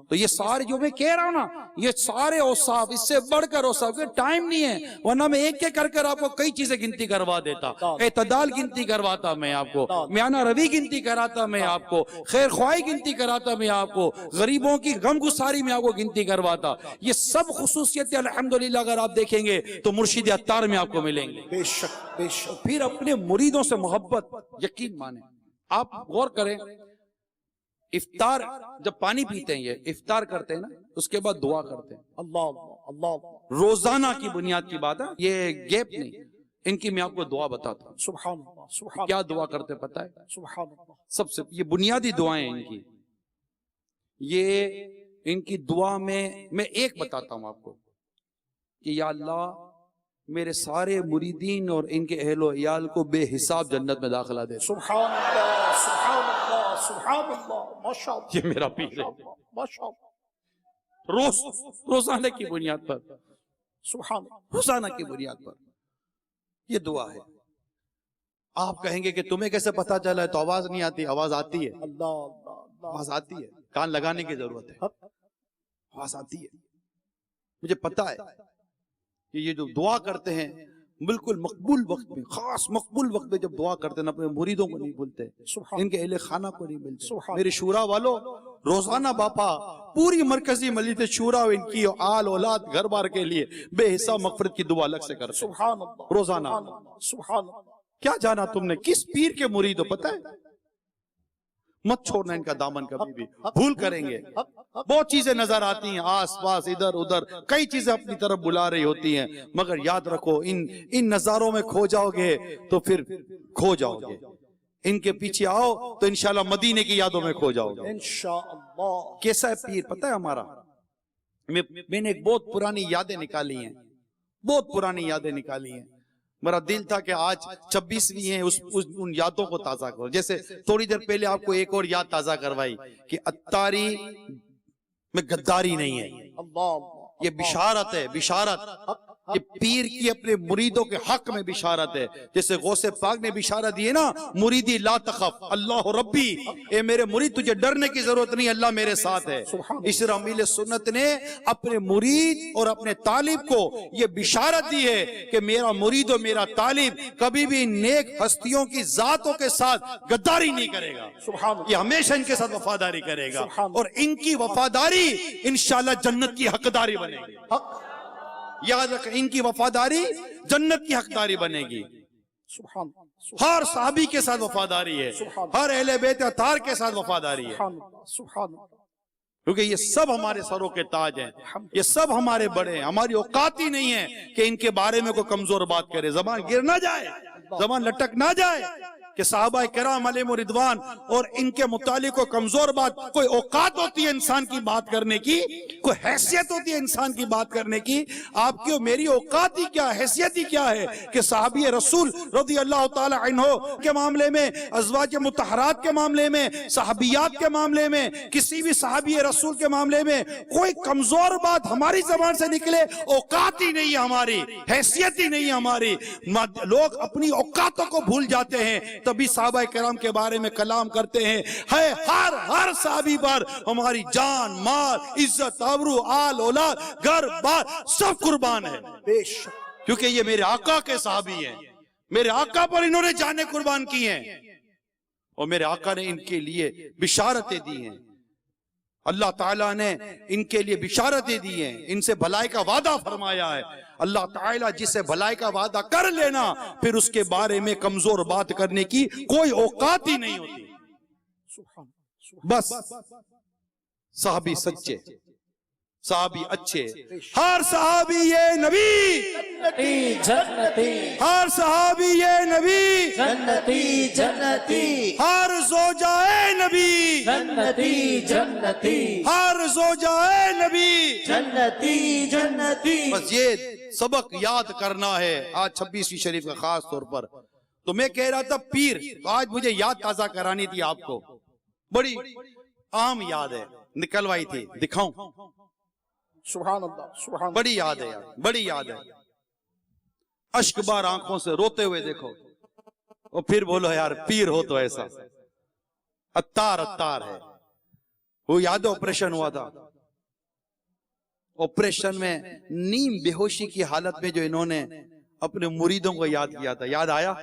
تو یہ سارے جو میں کہہ رہا ہوں نا، یہ سارے اوصاف، اس سے بڑھ کر اوصاف، ٹائم نہیں ہے، ورنہ میں ایک ایک کر آپ کو کئی چیزیں گنتی کروا دیتا۔ اعتدال گنتی کرواتا میں آپ کو، میانہ روی گنتی کراتا میں آپ کو، خیر خواہی گنتی کراتا میں آپ کو، غریبوں کی غم گساری میں آپ کو گنتی کرواتا۔ یہ سب خصوصیتیں الحمدللہ اگر آپ دیکھیں گے تو مرشد عطار میں آپ کو ملیں گے۔ بے شک بے شک۔ پھر اپنے مریدوں سے محبت، یقین مانیں۔ آپ غور کریں، افطار جب پانی پیتے ہیں، یہ افطار کرتے ہیں نا، اس کے بعد دعا کرتے ہیں۔ اللہ اللہ اللہ، روزانہ کی بنیاد کی بات ہے، یہ گیپ نہیں۔ ان کی میں آپ کو دعا بتاتا ہوں۔ سبحان اللہ سبحان کیا دعا کرتے پتہ ہے؟ سبحان اللہ۔ سب سے یہ بنیادی دعائیں ان کی، یہ ان کی دعا میں ایک بتاتا ہوں آپ کو کہ یا اللہ میرے سارے مریدین اور ان کے اہل و عیال کو بے حساب جنت میں داخلہ دے۔ سبحان اللہ سبحان اللہ سبحان اللہ، ماشاء اللہ، یہ میرا پیر ہے، ماشاء اللہ، روزانہ کی بنیاد پر، سبحان اللہ۔ روزانہ کی بنیاد پر یہ دعا ہے۔ آپ کہیں گے کہ تمہیں کیسے پتا چلا ہے؟ تو آواز نہیں آتی، آواز آتی ہے، اللہ اللہ اللہ، آواز آتی ہے، کان لگانے کی ضرورت ہے، آواز آتی ہے۔ مجھے پتا ہے کہ یہ جو دعا کرتے ہیں بالکل مقبول وقت میں، خاص مقبول وقت میں جب دعا کرتے ہیں، اپنے مریدوں کو نہیں بھولتے، ان کے اہل خانہ کو نہیں بھولتے۔ میرے شورا والوں، روزانہ باپا پوری مرکزی مجلس شورا و ان کی آل اولاد گھر بار کے لیے بے حساب مغفرت کی دعا الگ سے کرتے ہیں سبحان اللہ، روزانہ۔ سبحان اللہ۔ کیا جانا تم نے کس پیر کے مرید ہو؟ پتہ ہے؟ مت چھوڑنا ان کا دامن کبھی بھی، بھول کریں گے۔ بہت چیزیں نظر آتی ہیں آس پاس، ادھر ادھر کئی چیزیں اپنی طرف بلا رہی ہوتی ہیں، مگر یاد رکھو ان نظاروں میں کھو جاؤ گے تو پھر کھو جاؤ گے۔ ان کے پیچھے آؤ تو انشاءاللہ مدینے کی یادوں میں کھو جاؤ گے انشاءاللہ۔ کیسا ہے پیر پتہ ہے ہمارا؟ میں نے ایک بہت پرانی یادیں نکالی ہیں، بہت پرانی یادیں نکالی ہیں۔ میرا دل تھا کہ آج 26ویں ہیں، ان یادوں کو تازہ کرو۔ جیسے تھوڑی دیر پہلے آپ کو ایک اور یاد تازہ کروائی کہ عطاری میں غداری نہیں ہے، اللہ، یہ بشارت ہے، بشارت۔ یہ پیر کی اپنے مریدوں کے حق میں بشارت ہے، جیسے غوث پاک نے بشارت دی ہے نا، مریدی لا تخف اللہ ربی، اے میرے مرید تجھے ڈرنے کی ضرورت نہیں، اللہ میرے ساتھ ہے۔ اس طرح امیل سنت نے اپنے مرید اور اپنے طالب کو یہ بشارت دی ہے کہ میرا مرید اور میرا طالب کبھی بھی نیک ہستیوں کی ذاتوں کے ساتھ غداری نہیں کرے گا، یہ ہمیشہ ان کے ساتھ وفاداری کرے گا، اور ان کی وفاداری انشاءاللہ جنت کی حقداری بنے گی۔ یاد رکھ، ان کی وفاداری جنت کی حقداری بنے گی۔ سبحان ہر صحابی کے ساتھ وفاداری ہے، ہر اہل بیت اطہار کے ساتھ وفاداری ہے، سبحان اللہ، کیونکہ یہ سب ہمارے سروں کے تاج ہیں، یہ سب ہمارے بڑے ہیں۔ ہماری اوقات ہی نہیں ہے کہ ان کے بارے میں کوئی کمزور بات کرے، زبان گر نہ جائے، زبان لٹک نہ جائے کہ صحابہ کرام علیہم رضوان اور ان کے متعلق کوئی کمزور بات، کوئی اوقات ہوتی ہے انسان کی بات کرنے کی، کوئی حیثیت ہوتی ہے انسان کی بات کرنے کی۔ آپ کی اور میری اوقات ہی کیا، حیثیت ہی کیا ہے کہ صحابی رسول رضی اللہ تعالی عنہ کے معاملے میں، ازواج مطہرات کے معاملے میں، صحابیات کے معاملے میں، کسی بھی صحابی رسول کے معاملے میں کوئی کمزور بات ہماری زبان سے نکلے، اوقات ہی نہیں ہماری، حیثیت ہی نہیں ہماری۔ لوگ اپنی اوقاتوں کو بھول جاتے ہیں، تبھی صحابہ کرام کے بارے میں کلام کرتے ہیں۔ ہے ہر صحابی پر ہماری جان، مال، عزت، آبرو، آل، اولاد، گھر بار سب قربان ہے، بے شک، کیونکہ یہ میرے آقا کے صحابی ہیں، میرے آقا پر انہوں نے جانیں قربان کی ہیں، اور میرے آقا نے ان کے لیے بشارتیں دی ہیں۔ اللہ تعالیٰ نے ان کے لیے بشارتیں دی ہیں، ان سے بھلائی کا وعدہ فرمایا ہے۔ اللہ تعالیٰ جسے بھلائی کا وعدہ کر لینا، پھر اس کے بارے میں کمزور بات کرنے کی کوئی اوقات ہی نہیں ہوتی۔ بس صحابی سچے، صحابی اچھے. ہر صحابی یہ نبی، جنتی ہر صحابی یہ نبی، جنتی جنتی ہر زوجائے نبی، جنتی جنتی ہر زوجائے نبی. جنتی جنتی. بس یہ سبق یاد کرنا ہے آج 26ویں شریف کا خاص طور پر. تو میں کہہ رہا تھا پیر، تو آج مجھے یاد تازہ کرانی تھی آپ کو. بڑی عام یاد ہے، نکلوائی تھی، دکھاؤں. سبحان اللہ سبحان اللہ. بڑی یاد ہے یار، بڑی یاد ہے. اشک بار آنکھوں سے روتے ہوئے دیکھو اور پھر بولو یار پیر ہو تو ایسا. اتار ہے. وہ یاد آپریشن ہوا تھا، آپریشن میں نیم بے ہوشی کی حالت میں جو انہوں نے اپنے مریدوں کو یاد کیا تھا. یاد آیا؟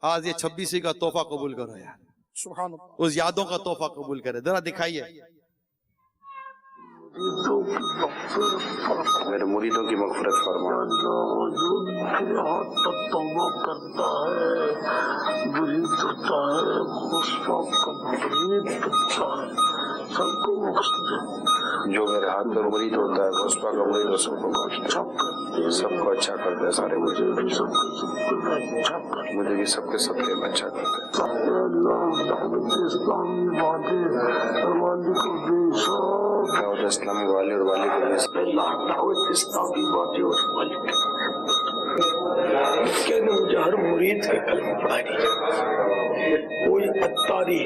آج یہ 26ویں کا تحفہ قبول کرو یار، سبحان اللہ. اس یادوں کا تحفہ قبول کرے. ذرا دکھائیے. میرے مریدوں کی مغفرت فرما. توبہ کرتا ہے، مرید ہوتا ہے، غصہ کا مرید ہوتا ہے، سب کو بخش دے. جو میرے ہاتھ پر مرید ہوتا ہے غصبہ کا مرید، سب کو بخش دے. سب کو اچھا کر دے. سارے مجھے بھی سب کے سب کے اچھا کر دے. دعوت اسلامی والے اور والے کو کہنے مجھے ہر مرید کا کلمہ پڑھانی چاہیے. کوئی اتاری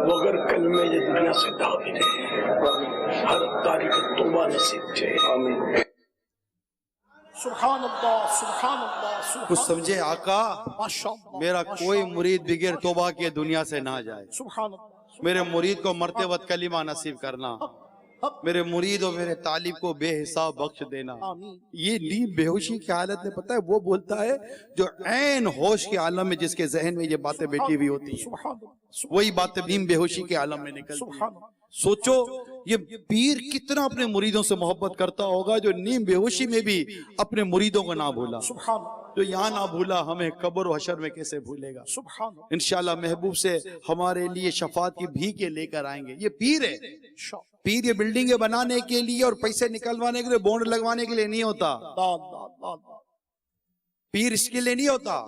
بغیر کلمے یہ دنیا سے داغی نہیں. ہر اتاری کو توبہ نصیب چاہیے. آمین. سبحان اللہ سبحان اللہ سبحان کچھ سمجھے آقا؟ ماشاءاللہ میرا کوئی مرید بغیر توبہ کے دنیا سے نہ جائے. سبحان اللہ. میرے مرید کو مرتے وقت کلمہ نصیب کرنا. میرے مرید اور میرے طالب کو بے حساب بخش دینا. آمین. یہ نیم بے ہوشی کی حالت میں پتہ ہے وہ بولتا ہے جو عین ہوش کے عالم میں جس کے ذہن میں یہ باتیں بیٹھی ہوئی ہوتی ہیں، سبحان اللہ وہی باتیں نیم بے ہوشی کے عالم میں نکلتی ہیں. سبحان اللہ. سوچو یہ پیر کتنا اپنے مریدوں سے محبت کرتا ہوگا جو نیم بے ہوشی میں بھی اپنے مریدوں کو نہ بھولا. سبحان اللہ. جو یہاں نہ بھولا ہمیں قبر و حشر میں کیسے بھولے گا. سبحان اللہ. انشاءاللہ محبوب سے ہمارے لیے شفاعت کی بھیک لے کر آئیں گے. یہ پیر ہے. پیر یہ بلڈنگیں بنانے کے لیے اور پیسے نکلوانے کے لیے، بونڈ لگوانے کے لیے نہیں ہوتا. پیر اس کے لیے نہیں ہوتا.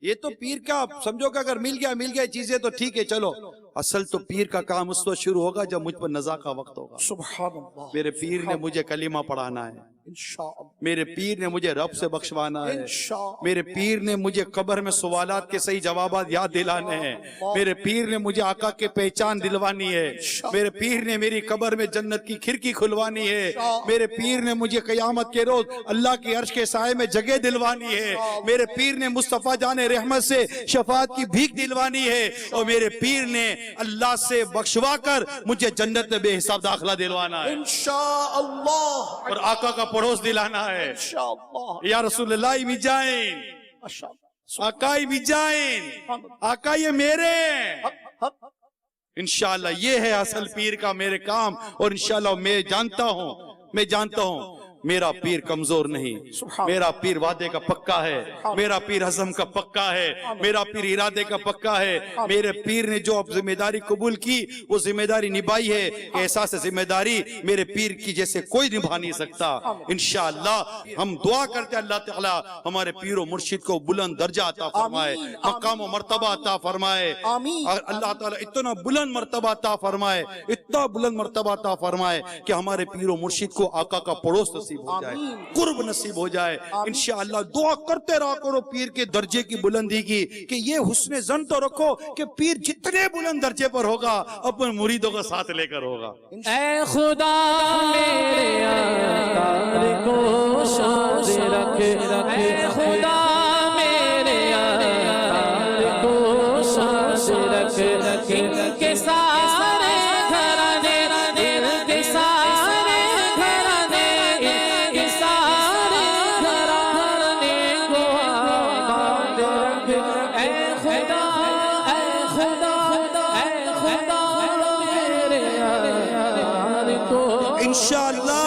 یہ تو پیر کا سمجھو کہ اگر مل گیا چیزیں تو ٹھیک ہے چلو. اصل تو پیر کا کام اس وقت شروع ہوگا جب مجھ پر نزا کا وقت ہوگا. سبحان اللہ. میرے پیر نے مجھے کلمہ پڑھانا ہے. انشاءاللہ. میرے پیر نے مجھے رب سے بخشوانا ہے. انشاءاللہ. میرے پیر نے مجھے قبر میں سوالات کے صحیح جوابات یاد دلانے ہیں. میرے پیر نے مجھے آقا کے پہچان دلوانی ہے. میرے پیر نے میری قبر میں جنت کی کھڑکی کھلوانی ہے. میرے پیر نے مجھے قیامت کے روز اللہ کے عرش کے سائے میں جگہ دلوانی ہے. میرے پیر نے مصطفیٰ جان رحمت سے شفاعت کی بھیک دلوانی ہے. اور میرے پیر نے اللہ سے بخشوا کر مجھے جنت میں بے حساب داخلہ دلوانا ہے انشاءاللہ. اور آقا کا پڑوس دلانا ہے. انشاءاللہ. یا رسول اللہ بھی جائیں، ماشاءاللہ. آقا بھی جائیں، آقا یہ میرے ہیں. انشاءاللہ یہ ہے اصل پیر کا میرے کام. اور انشاءاللہ میں جانتا ہوں میرا پیر کمزور نہیں. میرا پیر وعدے کا پکا ہے. میرا پیر عزم کا پکا ہے. میرا پیر ارادے کا پکا ہے. میرے پیر نے جو اب ذمہ داری قبول کی وہ ذمہ داری نبھائی ہے. احساس ذمہ داری میرے پیر کی جیسے کوئی نبھا نہیں سکتا. انشاءاللہ ہم دعا کرتے اللہ تعالی ہمارے پیر و مرشد کو بلند درجہ عطا فرمائے، مقام و مرتبہ عطا فرمائے. اللہ تعالی اتنا بلند مرتبہ عطا فرمائے، اتنا بلند مرتبہ عطا فرمائے کہ ہمارے پیر و مرشد کو آقا کا پڑوس نصیب ہو جائے، قرب نصیب ہو جائے. انشاءاللہ دعا کرتے رہا کرو پیر کے درجے کی بلندی کی کہ یہ حسن زن تو رکھو کہ پیر جتنے بلند درجے پر ہوگا اپنے مریدوں کا ساتھ لے کر ہوگا. اے خدا میرے اتار کو شاد رکھ، اے خدا میرے اتار کو شاد رکھ. ان کے سارے گھرانے، ان کے سارے گھرانے، ان کے سارے گھرانے کو آباد رکھ. اے خدا، اے خدا، اے خدا میرے اتار کو. انشاءاللہ